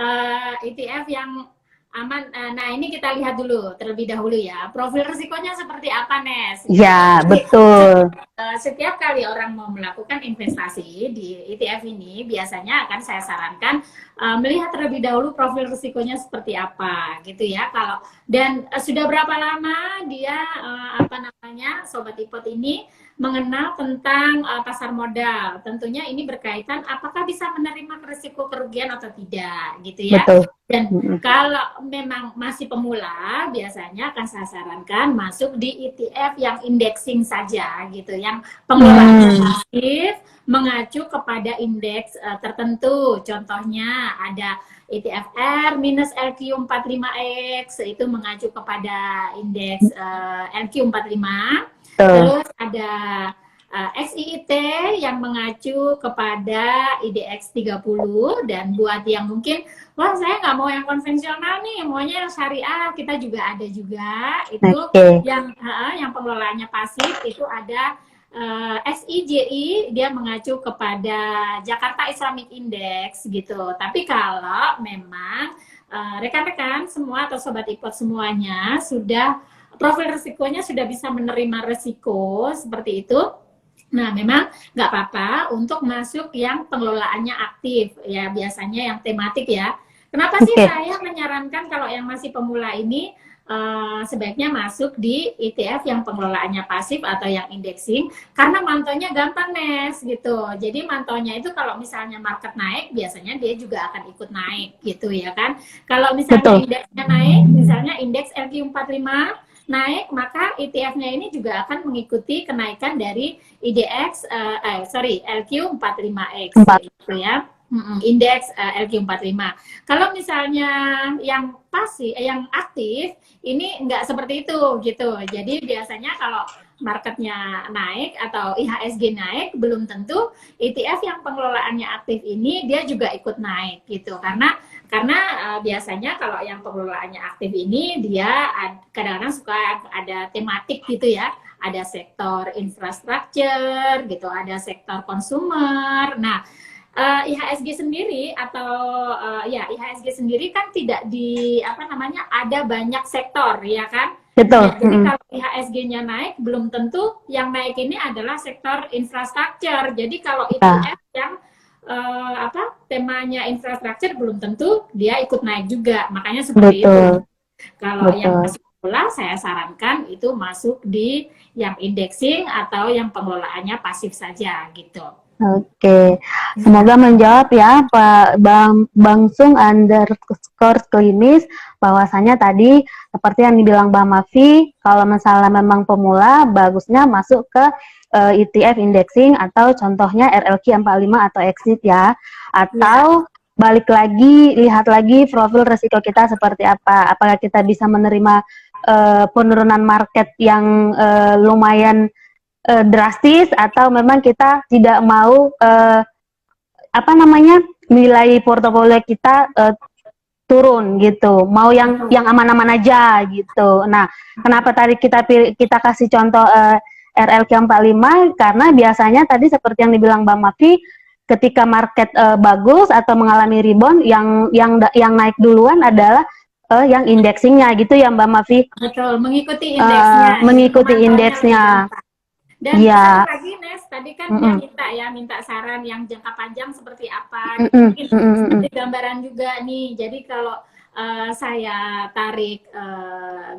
[SPEAKER 2] ETF yang aman. Nah, ini kita lihat dulu terlebih dahulu ya. Profil risikonya seperti apa, Nes? Gitu.
[SPEAKER 1] Ya,
[SPEAKER 2] Jadi
[SPEAKER 1] betul.
[SPEAKER 2] setiap kali orang mau melakukan investasi di ETF ini, biasanya akan saya sarankan melihat terlebih dahulu profil risikonya seperti apa, gitu ya. Kalau dan sudah berapa lama dia apa namanya, Sobat Ipot ini mengenal tentang pasar modal. Tentunya ini berkaitan apakah bisa menerima risiko kerugian atau tidak, gitu ya.
[SPEAKER 1] Betul.
[SPEAKER 2] Dan
[SPEAKER 1] Mm-mm.
[SPEAKER 2] kalau memang masih pemula, biasanya akan saya sarankan masuk di ETF yang indexing saja, gitu, yang pengelolaannya pasif, mengacu kepada indeks tertentu. Contohnya ada ETF R minus LQ45X, itu mengacu kepada indeks LQ45.
[SPEAKER 1] Betul.
[SPEAKER 2] Terus ada XIIT yang mengacu kepada IDX 30, dan buat yang mungkin wah saya nggak mau yang konvensional nih, maunya yang syariah, kita juga ada juga itu
[SPEAKER 1] Oke.
[SPEAKER 2] yang pengelolaannya pasif, itu ada SIJI, dia mengacu kepada Jakarta Islamic Index gitu. Tapi kalau memang rekan-rekan semua atau Sobat Ipot semuanya sudah profil risikonya sudah bisa menerima risiko seperti itu, nah memang nggak apa-apa untuk masuk yang pengelolaannya aktif ya, biasanya yang tematik ya. Kenapa sih
[SPEAKER 1] Oke.
[SPEAKER 2] saya menyarankan kalau yang masih pemula ini sebaiknya masuk di ETF yang pengelolaannya pasif atau yang indexing, karena mantaunya gampang, Nes, gitu. Jadi mantaunya itu kalau misalnya market naik, biasanya dia juga akan ikut naik gitu ya kan. Kalau misalnya
[SPEAKER 1] Betul.
[SPEAKER 2] indeksnya naik, misalnya indeks LQ45 naik, maka ETF-nya ini juga akan mengikuti kenaikan dari IDX LQ45X
[SPEAKER 1] 4.
[SPEAKER 2] gitu ya. Indeks LQ45. Kalau misalnya yang pasif, yang aktif, ini nggak seperti itu gitu. Jadi biasanya kalau marketnya naik atau IHSG naik, belum tentu ETF yang pengelolaannya aktif ini dia juga ikut naik gitu. Karena biasanya kalau yang pengelolaannya aktif ini dia kadang-kadang suka ada tematik gitu ya. Ada sektor infrastruktur gitu, ada sektor konsumer. Nah, IHSG sendiri atau IHSG sendiri kan tidak di apa namanya, ada banyak sektor ya kan.
[SPEAKER 1] Betul.
[SPEAKER 2] Ya, jadi kalau IHSG-nya naik, belum tentu yang naik ini adalah sektor infrastruktur. Jadi kalau ETF yang temanya infrastruktur, belum tentu dia ikut naik juga. Makanya seperti itu.
[SPEAKER 1] Betul.
[SPEAKER 2] Kalau yang
[SPEAKER 1] Betul.
[SPEAKER 2] masuk pula, saya sarankan itu masuk di yang indexing atau yang pengelolaannya pasif saja gitu.
[SPEAKER 1] Oke, semoga menjawab ya Pak Bang Sung underscore klimis, bahwasanya tadi seperti yang dibilang Bang Mafi, kalau misalnya memang pemula bagusnya masuk ke ETF indexing atau contohnya RLQ 45 atau exit ya, atau balik lagi lihat lagi profil resiko kita seperti apa, apakah kita bisa menerima penurunan market yang lumayan drastis, atau memang kita tidak mau apa namanya nilai portofolio kita turun gitu. Mau yang aman-aman aja gitu. Nah, kenapa tadi kita kasih contoh RLQ45 karena biasanya tadi seperti yang dibilang Bang Mafi, ketika market bagus atau mengalami rebound, yang naik duluan adalah yang indexingnya gitu ya Mbak Mafi.
[SPEAKER 2] Betul, mengikuti indeksnya, gitu.
[SPEAKER 1] Mengikuti
[SPEAKER 2] Pemantauannya lebih
[SPEAKER 1] indeksnya.
[SPEAKER 2] gampang. Dan satu
[SPEAKER 1] Iya.
[SPEAKER 2] lagi, Nes, tadi kan dia
[SPEAKER 1] Mm-mm.
[SPEAKER 2] minta saran yang jangka panjang seperti apa, gitu.
[SPEAKER 1] Mm-mm.
[SPEAKER 2] Mungkin
[SPEAKER 1] Mm-mm.
[SPEAKER 2] seperti gambaran juga nih. Jadi kalau saya tarik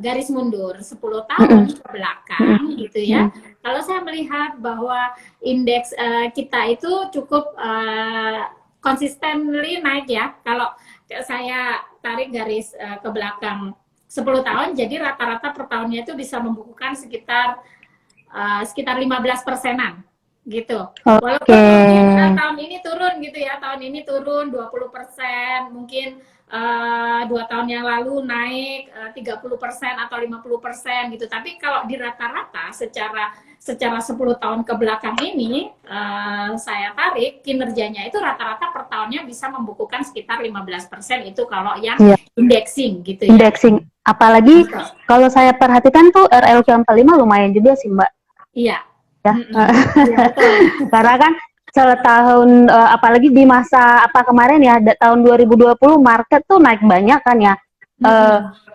[SPEAKER 2] garis mundur 10 tahun
[SPEAKER 1] Mm-mm.
[SPEAKER 2] ke
[SPEAKER 1] Mm-mm.
[SPEAKER 2] belakang, gitu ya.
[SPEAKER 1] Mm-mm.
[SPEAKER 2] Kalau saya melihat bahwa indeks kita itu cukup consistently naik ya. Kalau saya tarik garis ke belakang 10 tahun, jadi rata-rata per tahunnya itu bisa membukukan sekitar 15%-an gitu. Walaupun mungkin
[SPEAKER 1] Oke.
[SPEAKER 2] tahun ini turun gitu ya, tahun ini turun 20%, mungkin 2 tahun yang lalu naik 30% atau 50% gitu. Tapi kalau di rata-rata secara 10 tahun ke belakang ini saya tarik kinerjanya itu rata-rata per tahunnya bisa membukukan sekitar 15% itu kalau yang
[SPEAKER 1] Iya.
[SPEAKER 2] indexing gitu ya.
[SPEAKER 1] Indexing. Apalagi kalau saya perhatikan tuh RLQ45 lumayan juga sih Mbak.
[SPEAKER 2] Iya.
[SPEAKER 1] Ya.
[SPEAKER 2] Iya betul.
[SPEAKER 1] Karena kan setahun apalagi di masa apa kemarin ya tahun 2020 market tuh naik banyak kan ya.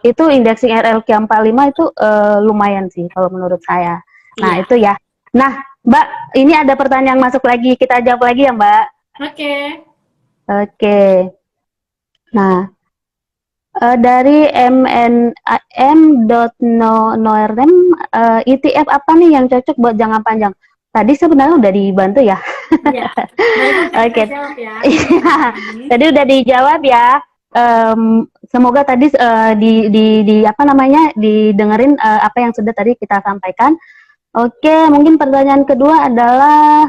[SPEAKER 1] Itu indexing RLQ45 itu lumayan sih kalau menurut saya. Nah,
[SPEAKER 2] Iya.
[SPEAKER 1] itu ya. Nah, Mbak, ini ada pertanyaan masuk lagi. Kita jawab lagi ya, Mbak.
[SPEAKER 2] Oke.
[SPEAKER 1] Oke. Nah, dari M.Noerdem, ETF apa nih yang cocok buat jangka panjang? Tadi sebenarnya udah dibantu ya.
[SPEAKER 2] Iya. Baik,
[SPEAKER 1] Oke.
[SPEAKER 2] kita jawab ya.
[SPEAKER 1] Tadi udah dijawab ya. Semoga tadi di apa namanya didengerin apa yang sudah tadi kita sampaikan. Oke, mungkin pertanyaan kedua adalah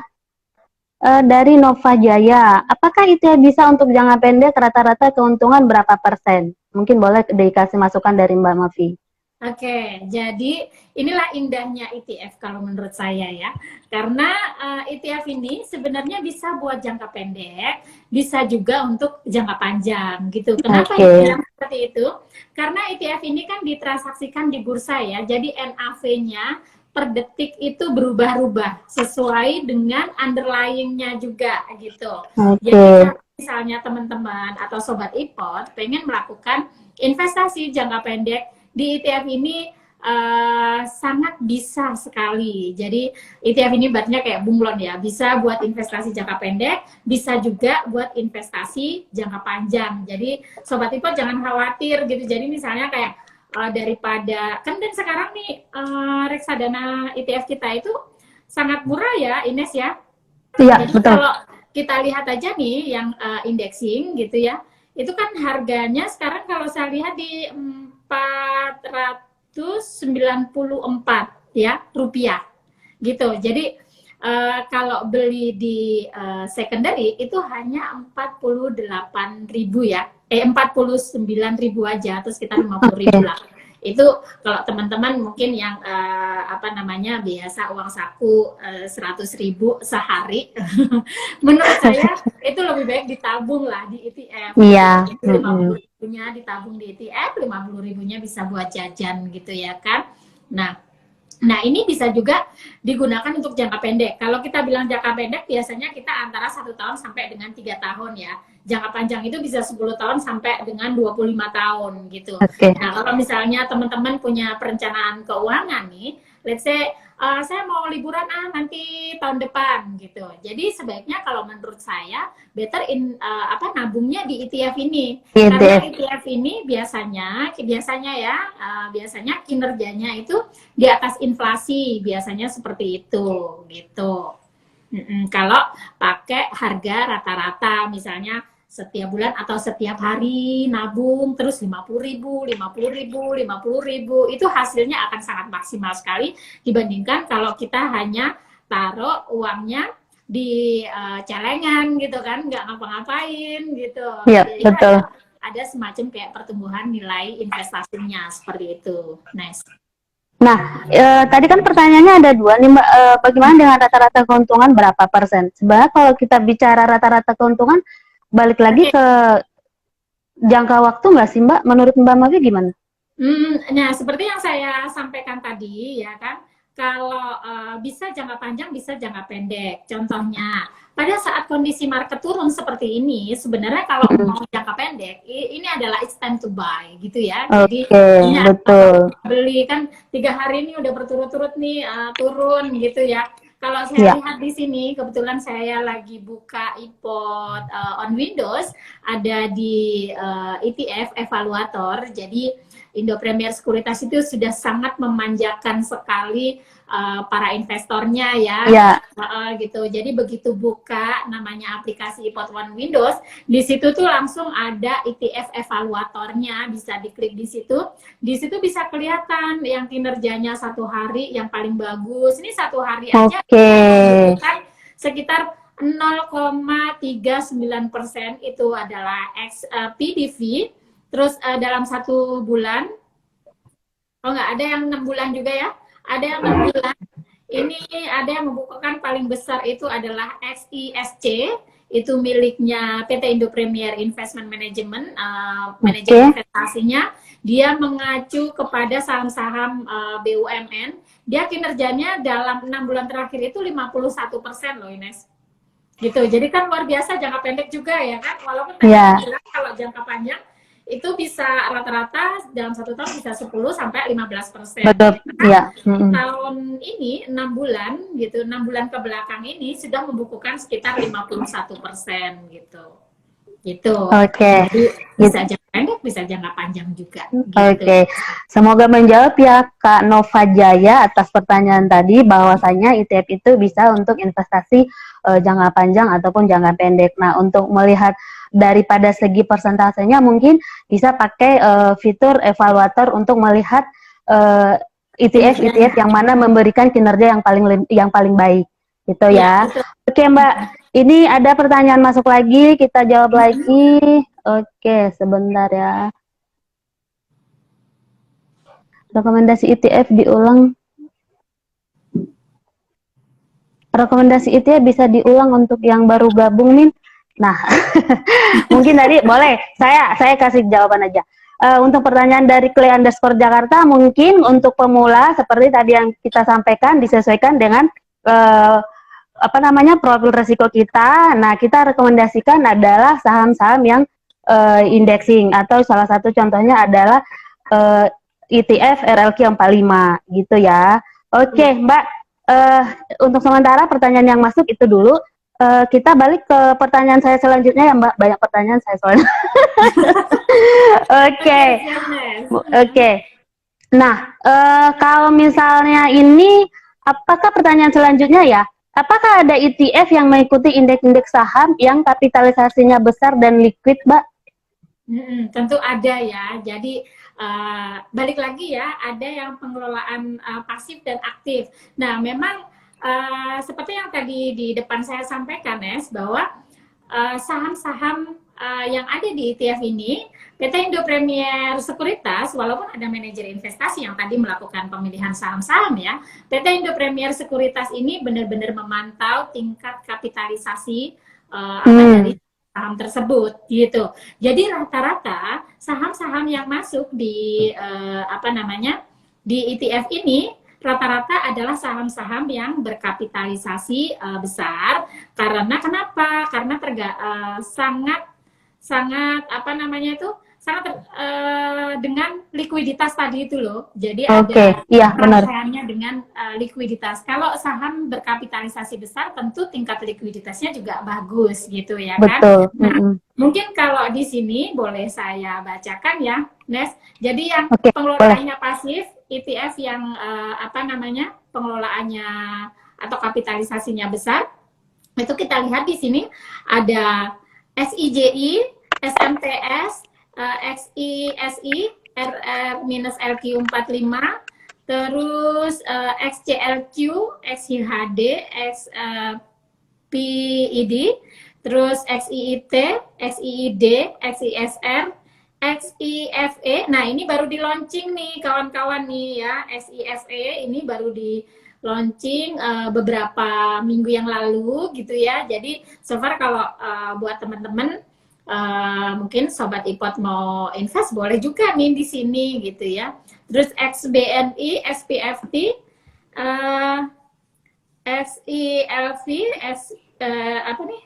[SPEAKER 1] dari Nova Jaya. Apakah itu bisa untuk jangka pendek rata-rata keuntungan berapa persen? Mungkin boleh dikasih masukan dari Mbak Mafi.
[SPEAKER 2] Oke, jadi inilah indahnya ETF kalau menurut saya ya. Karena ETF ini sebenarnya bisa buat jangka pendek, bisa juga untuk jangka panjang gitu. Kenapa ya seperti itu? Karena ETF ini kan ditransaksikan di bursa ya. Jadi NAV-nya per detik itu berubah-ubah sesuai dengan underlying-nya juga gitu. Jadi misalnya teman-teman atau sobat iPod pengen melakukan investasi jangka pendek di ETF ini sangat bisa sekali. Jadi ETF ini ibaratnya kayak bunglon ya, bisa buat investasi jangka pendek, bisa juga buat investasi jangka panjang. Jadi sobat iPod jangan khawatir gitu. Jadi misalnya kayak daripada kan dan sekarang nih reksadana ETF kita itu sangat murah ya, Ines ya.
[SPEAKER 1] Iya,
[SPEAKER 2] jadi
[SPEAKER 1] betul.
[SPEAKER 2] Kalau kita lihat aja nih yang indexing gitu ya, itu kan harganya sekarang kalau saya lihat di 494 ya rupiah gitu. Jadi kalau beli di secondary itu hanya 48.000 ya, 49.000 aja, atau sekitar 50.000 lah. Itu kalau teman-teman mungkin yang biasa uang saku 100.000 sehari, menurut saya itu lebih baik ditabung lah di ETF.
[SPEAKER 1] Iya.
[SPEAKER 2] 50.000-nya ditabung di ETF, 50.000-nya bisa buat jajan gitu ya kan. Nah ini bisa juga digunakan untuk jangka pendek. Kalau kita bilang jangka pendek, biasanya kita antara 1 tahun sampai dengan 3 tahun ya. Jangka panjang itu bisa 10 tahun sampai dengan 25 tahun gitu. Nah kalau misalnya teman-teman punya perencanaan keuangan nih, let's say saya mau liburan nanti tahun depan gitu. Jadi sebaiknya kalau menurut saya better nabungnya di ETF ini. Karena ETF ini biasanya kinerjanya itu di atas inflasi, biasanya seperti itu gitu. Kalau pakai harga rata-rata misalnya setiap bulan atau setiap hari nabung terus 50.000 itu hasilnya akan sangat maksimal sekali dibandingkan kalau kita hanya taruh uangnya di celengan gitu kan, nggak ngapa-ngapain gitu.
[SPEAKER 1] Iya, betul.
[SPEAKER 2] Ada semacam kayak pertumbuhan nilai investasinya seperti itu. Nice.
[SPEAKER 1] Nah, tadi kan pertanyaannya ada 2 nih Mbak, bagaimana dengan rata-rata keuntungan berapa persen? Sebenarnya kalau kita bicara rata-rata keuntungan, balik lagi ke jangka waktu nggak sih Mbak? Menurut Mbak Mavi gimana?
[SPEAKER 2] Nah, seperti yang saya sampaikan tadi, ya kan, kalau bisa jangka panjang, bisa jangka pendek. Contohnya, pada saat kondisi market turun seperti ini, sebenarnya kalau
[SPEAKER 1] Mm.
[SPEAKER 2] mau jangka pendek, ini adalah it's time to buy, gitu ya. Jadi,
[SPEAKER 1] Oke,
[SPEAKER 2] ini adalah
[SPEAKER 1] betul.
[SPEAKER 2] beli kan 3 hari ini udah berturut-turut nih turun, gitu ya. Kalau saya
[SPEAKER 1] Ya,
[SPEAKER 2] lihat di sini, kebetulan saya lagi buka iPod on Windows, ada di ETF evaluator. Jadi Indo Premier Sekuritas itu sudah sangat memanjakan sekali para investornya ya,
[SPEAKER 1] ya,
[SPEAKER 2] gitu. Jadi begitu buka namanya aplikasi iPod One Windows, di situ tuh langsung ada ETF evaluatornya, bisa diklik di situ. Di situ bisa kelihatan yang kinerjanya 1 hari yang paling bagus. Ini 1 hari aja
[SPEAKER 1] oke.
[SPEAKER 2] menunjukkan sekitar 0,39% itu adalah PDV. Terus dalam 1 bulan, oh nggak ada yang 6 bulan juga ya, ada yang 6 bulan. Ini ada yang membukukan paling besar itu adalah XISC, itu miliknya PT Indo Premier Investment Management,
[SPEAKER 1] Oke.
[SPEAKER 2] manajer investasinya. Dia mengacu kepada saham-saham BUMN. Dia kinerjanya dalam 6 bulan terakhir itu 51% loh, Ines. Gitu. Jadi kan luar biasa jangka pendek juga ya kan. Walaupun tadi
[SPEAKER 1] Ya,
[SPEAKER 2] bilang kalau jangka panjang itu bisa rata-rata dalam 1 tahun bisa 10 sampai 15%.
[SPEAKER 1] betul. Ya. Mm-mm.
[SPEAKER 2] Tahun ini 6 bulan gitu, 6 bulan ke belakang ini sudah membukukan sekitar 51% gitu. Gitu.
[SPEAKER 1] Oke.
[SPEAKER 2] Jadi
[SPEAKER 1] Gitu.
[SPEAKER 2] bisa jangka pendek, bisa jangka panjang juga gitu.
[SPEAKER 1] Oke, semoga menjawab ya Kak Nova Jaya atas pertanyaan tadi bahwasanya ETF itu bisa untuk investasi jangka panjang ataupun jangka pendek. Nah, untuk melihat daripada segi persentasenya mungkin bisa pakai fitur evaluator untuk melihat ETF yang mana memberikan kinerja yang paling baik. Gitu
[SPEAKER 2] Ya,
[SPEAKER 1] ya.
[SPEAKER 2] betul.
[SPEAKER 1] Oke, Mbak. Ini ada pertanyaan masuk lagi, kita jawab lagi. Oke, sebentar ya. Rekomendasi ETF diulang. Rekomendasi ETF bisa diulang untuk yang baru gabung nih. Nah, mungkin tadi boleh saya kasih jawaban aja. Untuk pertanyaan dari Clay underscore Jakarta, mungkin untuk pemula seperti tadi yang kita sampaikan disesuaikan dengan uh, apa namanya profil resiko kita. Nah, kita rekomendasikan adalah saham-saham yang indexing atau salah satu contohnya adalah uh, ETF RLQ 45 gitu ya. Oke, Mbak. Uh, untuk sementara pertanyaan yang masuk itu dulu. Kita balik ke pertanyaan saya selanjutnya ya Mbak. Banyak pertanyaan saya soalnya. Oke, oke. Nah, kalau misalnya ini, apakah pertanyaan selanjutnya ya? Apakah ada ETF yang mengikuti indeks-indeks saham yang kapitalisasinya besar dan liquid, Mbak?
[SPEAKER 2] Tentu ada ya. Jadi balik lagi ya, ada yang pengelolaan pasif dan aktif. Nah, memang seperti yang tadi di depan saya sampaikan, Nes, bahwa saham-saham yang ada di ETF ini, PT Indo Premier Sekuritas, walaupun ada manajer investasi yang tadi melakukan pemilihan saham-saham ya, PT Indo Premier Sekuritas ini benar-benar memantau tingkat kapitalisasi dari saham tersebut gitu. Jadi rata-rata saham-saham yang masuk di di ETF ini rata-rata adalah saham-saham yang berkapitalisasi besar. Karena kenapa? Karena sangat sangat sangat dengan likuiditas tadi itu loh. Jadi ada
[SPEAKER 1] iya benar.
[SPEAKER 2] rangkaiannya dengan likuiditas. Kalau saham berkapitalisasi besar, tentu tingkat likuiditasnya juga bagus gitu ya kan.
[SPEAKER 1] Betul.
[SPEAKER 2] Nah, mungkin kalau di sini boleh saya bacakan ya, Nes. Jadi yang pengelolaannya pasif, ETF yang pengelolaannya atau kapitalisasinya besar, itu kita lihat di sini ada SIJI, SMTS, XISI, RR-LQ45, terus XCLQ, XYHD, XPID, terus XIIT, XIID, XISR, XIFE. Nah, ini baru di launching nih kawan-kawan nih ya. XIFE ini baru di launching beberapa minggu yang lalu gitu ya. Jadi so far kalau buat teman-teman mungkin Sobat Ipot mau invest boleh juga nih di sini gitu ya. Terus XBNI, SPFT, uh, SILV, apa nih?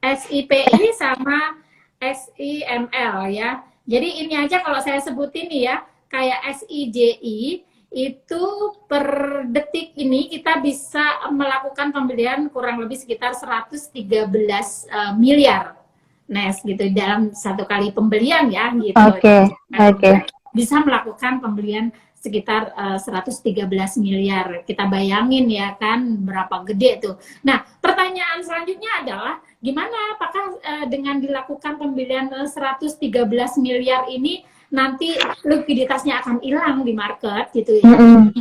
[SPEAKER 2] SIPI sama SIML ya. Jadi ini aja kalau saya sebutin nih ya, kayak SIJI itu per detik ini kita bisa melakukan pembelian kurang lebih sekitar 113 miliar Nes gitu dalam satu kali pembelian ya gitu.
[SPEAKER 1] Oke, oke.
[SPEAKER 2] Bisa melakukan pembelian sekitar 113 miliar. Kita bayangin ya kan berapa gede tuh. Nah, pertanyaan selanjutnya adalah gimana apakah dengan dilakukan pembelian 113 miliar ini nanti likuiditasnya akan hilang di market gitu ya?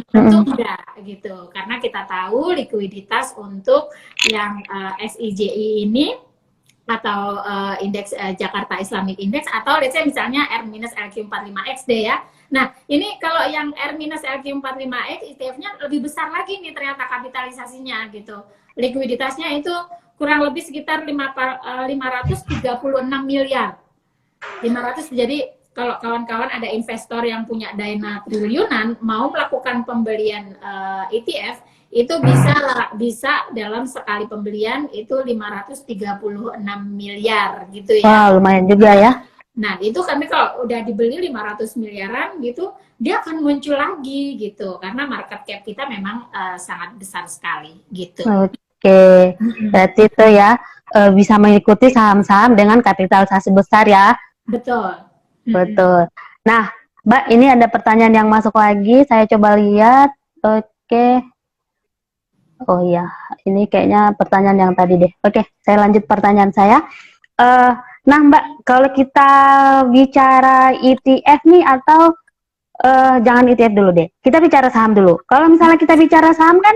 [SPEAKER 2] Tentu enggak gitu. Karena kita tahu likuiditas untuk yang SIJI ini atau indeks Jakarta Islamic Index atau let's say misalnya R-LQ45X deh ya. Nah, ini kalau yang R-LQ45X ETF-nya lebih besar lagi nih ternyata kapitalisasinya gitu. Likuiditasnya itu kurang lebih sekitar 536 miliar. 500, jadi kalau kawan-kawan ada investor yang punya dana triliunan mau melakukan pembelian ETF itu bisa dalam sekali pembelian itu 536 miliar gitu ya.
[SPEAKER 1] Wow, lumayan juga ya.
[SPEAKER 2] Nah, itu kami kalau udah dibeli 500 miliaran gitu, dia akan muncul lagi gitu karena market cap kita memang sangat besar sekali gitu.
[SPEAKER 1] Oke. Berarti itu ya bisa mengikuti saham-saham dengan kapitalisasi besar ya.
[SPEAKER 2] Betul.
[SPEAKER 1] Betul. Nah, Mbak, ini ada pertanyaan yang masuk lagi. Saya coba lihat. Oke. Oh iya, ini kayaknya pertanyaan yang tadi deh. Oke, saya lanjut pertanyaan saya. Nah, Mbak, kalau kita bicara ETF nih atau jangan ETF dulu deh. Kita bicara saham dulu. Kalau misalnya kita bicara saham kan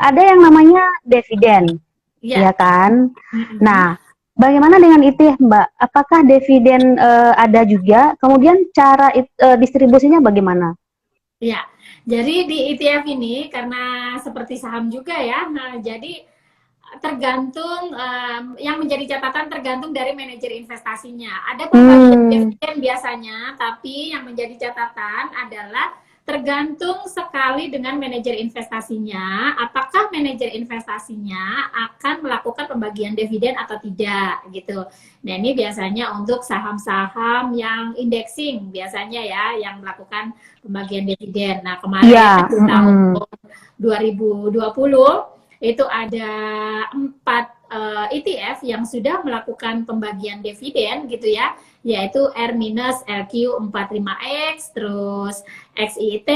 [SPEAKER 1] ada yang namanya dividen, ya kan? Nah, bagaimana dengan ETF, Mbak? Apakah dividen ada juga? Kemudian cara distribusinya bagaimana?
[SPEAKER 2] Ya, jadi di ETF ini karena seperti saham juga ya, nah jadi tergantung yang menjadi catatan tergantung dari manajer investasinya. Ada pembagian dividen biasanya, tapi yang menjadi catatan adalah tergantung sekali dengan manajer investasinya, apakah manajer investasinya akan melakukan pembagian dividen atau tidak gitu. Nah, ini biasanya untuk saham-saham yang indexing biasanya ya yang melakukan pembagian dividen. Nah, kemarin di tahun 2020 itu ada 4 ETF yang sudah melakukan pembagian dividen gitu ya, yaitu R-LQ45X, terus XIT,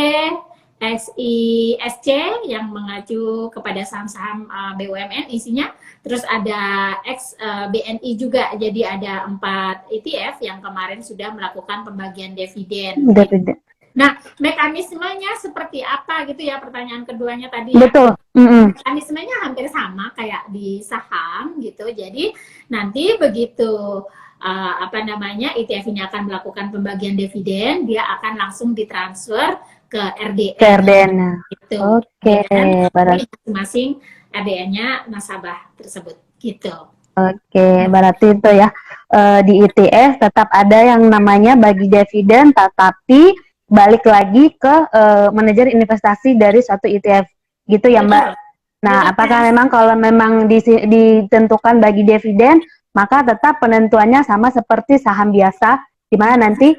[SPEAKER 2] XISC yang mengacu kepada saham-saham BUMN isinya, terus ada XBNI juga, jadi ada 4 ETF yang kemarin sudah melakukan pembagian dividen. Nah, mekanismenya seperti apa gitu ya pertanyaan keduanya tadi ya.
[SPEAKER 1] Betul.
[SPEAKER 2] Mekanismenya hampir sama kayak di saham gitu. Jadi nanti begitu ETF ini akan melakukan pembagian dividen, dia akan langsung ditransfer ke RDN.
[SPEAKER 1] Ke RDN.
[SPEAKER 2] Gitu.
[SPEAKER 1] Oke,
[SPEAKER 2] berarti masing-masing RDN-nya nasabah tersebut gitu.
[SPEAKER 1] Oke, berarti itu ya di ETF tetap ada yang namanya bagi dividen, tetapi balik lagi ke manajer investasi dari suatu ETF gitu ya, Mbak. Nah, apakah memang kalau memang ditentukan bagi dividen, maka tetap penentuannya sama seperti saham biasa, di mana nanti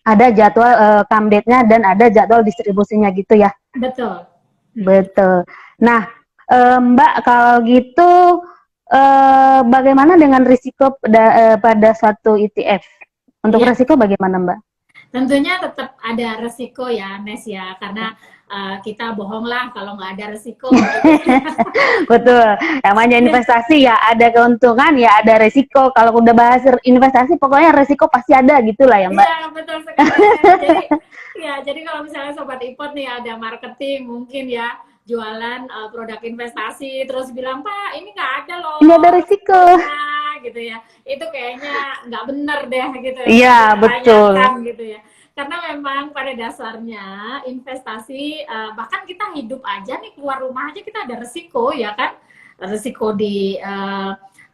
[SPEAKER 1] ada jadwal come date-nya dan ada jadwal distribusinya gitu ya.
[SPEAKER 2] Betul.
[SPEAKER 1] Betul. Nah, Mbak, kalau gitu bagaimana dengan risiko pada suatu ETF? Untuk risiko bagaimana, Mbak?
[SPEAKER 2] Tentunya tetap ada resiko ya, Nes ya, karena kita bohong lah kalau nggak ada resiko.
[SPEAKER 1] Betul, namanya investasi ya ada keuntungan ya ada resiko. Kalau udah bahas investasi pokoknya resiko pasti ada gitulah ya, Mbak.
[SPEAKER 2] Iya, betul sekali. Jadi kalau misalnya Sobat Ipot nih ada marketing mungkin ya, jualan produk investasi terus bilang, Pak ini nggak ada loh.
[SPEAKER 1] Ini ada resiko.
[SPEAKER 2] Gitu ya, itu kayaknya nggak bener deh gitu.
[SPEAKER 1] Iya, betul.
[SPEAKER 2] Gitu ya. Karena memang pada dasarnya investasi, bahkan kita hidup aja nih, keluar rumah aja kita ada resiko ya kan, resiko di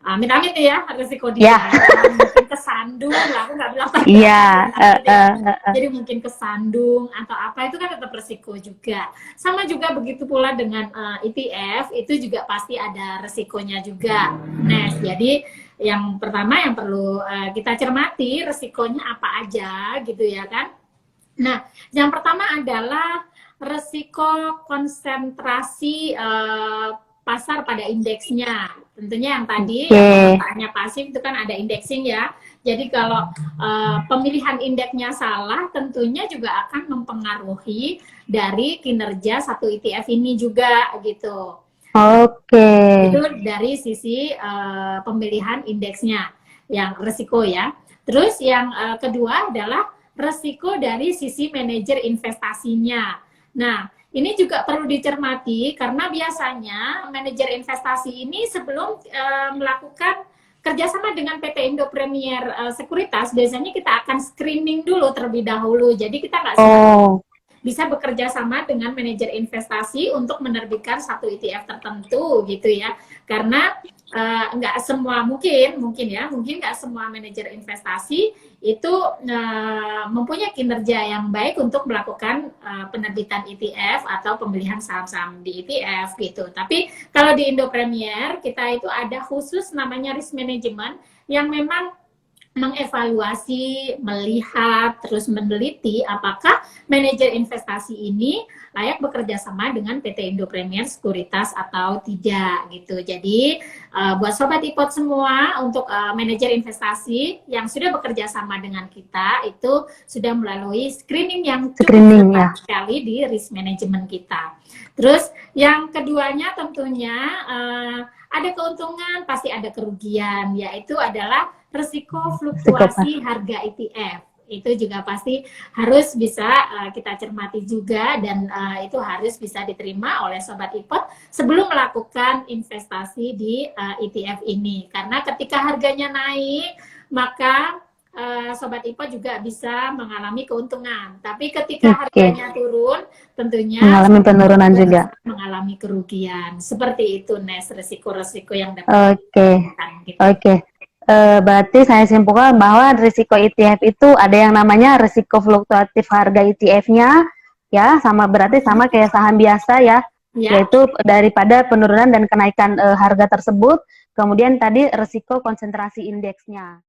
[SPEAKER 2] Amit-amit ya risiko
[SPEAKER 1] Ya,
[SPEAKER 2] dilarang, mungkin kesandung lah, aku nggak bilang
[SPEAKER 1] iya,
[SPEAKER 2] terjatuh gitu ya. Jadi mungkin kesandung atau apa itu kan tetap risiko juga. Sama juga begitu pula dengan ETF, itu juga pasti ada risikonya juga. Nah, jadi yang pertama yang perlu kita cermati risikonya apa aja gitu ya kan. Nah, yang pertama adalah resiko konsentrasi pasar pada indeksnya. Tentunya yang tadi yang
[SPEAKER 1] oke,
[SPEAKER 2] pesertanya pasif itu kan ada indexing ya. Jadi kalau pemilihan indeksnya salah, tentunya juga akan mempengaruhi dari kinerja satu ETF ini juga gitu.
[SPEAKER 1] oke,
[SPEAKER 2] Itu dari sisi pemilihan indeksnya yang resiko ya. Terus yang kedua adalah resiko dari sisi manajer investasinya. Nah, ini juga perlu dicermati karena biasanya manajer investasi ini sebelum melakukan kerjasama dengan PT Indo Premier Sekuritas, biasanya kita akan screening dulu terlebih dahulu. Jadi kita nggak sembarangan
[SPEAKER 1] oh,
[SPEAKER 2] bisa bekerja sama dengan manajer investasi untuk menerbitkan satu ETF tertentu gitu ya, karena nggak semua mungkin nggak semua manajer investasi itu mempunyai kinerja yang baik untuk melakukan penerbitan ETF atau pembelian saham-saham di ETF gitu. Tapi kalau di Indo Premier kita itu ada khusus namanya risk management yang memang mengevaluasi, melihat, terus meneliti apakah manajer investasi ini layak bekerja sama dengan PT Indo Premier Sekuritas atau tidak gitu. Jadi buat sobat IPOT semua untuk manajer investasi yang sudah bekerja sama dengan kita itu sudah melalui screening yang cukup
[SPEAKER 1] screening ya.
[SPEAKER 2] ketat sekali di risk management kita. Terus yang keduanya tentunya ada keuntungan, pasti ada kerugian, yaitu adalah risiko
[SPEAKER 1] Psikopat.
[SPEAKER 2] fluktuasi harga ETF. Itu juga pasti harus bisa kita cermati juga dan itu harus bisa diterima oleh sobat IPOT sebelum melakukan investasi di ETF ini. Karena ketika harganya naik, maka sobat IPOT juga bisa mengalami keuntungan. Tapi ketika
[SPEAKER 1] Oke,
[SPEAKER 2] harganya turun, tentunya
[SPEAKER 1] mengalami
[SPEAKER 2] sobat IPOT
[SPEAKER 1] penurunan
[SPEAKER 2] juga
[SPEAKER 1] juga.
[SPEAKER 2] bisa mengalami kerugian. Seperti itu, Nes, risiko-risiko yang dapat
[SPEAKER 1] Oke,
[SPEAKER 2] ditemukan gitu.
[SPEAKER 1] oke. Berarti saya simpulkan bahwa risiko ETF itu ada yang namanya risiko fluktuatif harga ETF-nya, ya, sama berarti sama kayak saham biasa ya,
[SPEAKER 2] Ya,
[SPEAKER 1] yaitu daripada penurunan dan kenaikan harga tersebut. Kemudian tadi risiko konsentrasi indeksnya.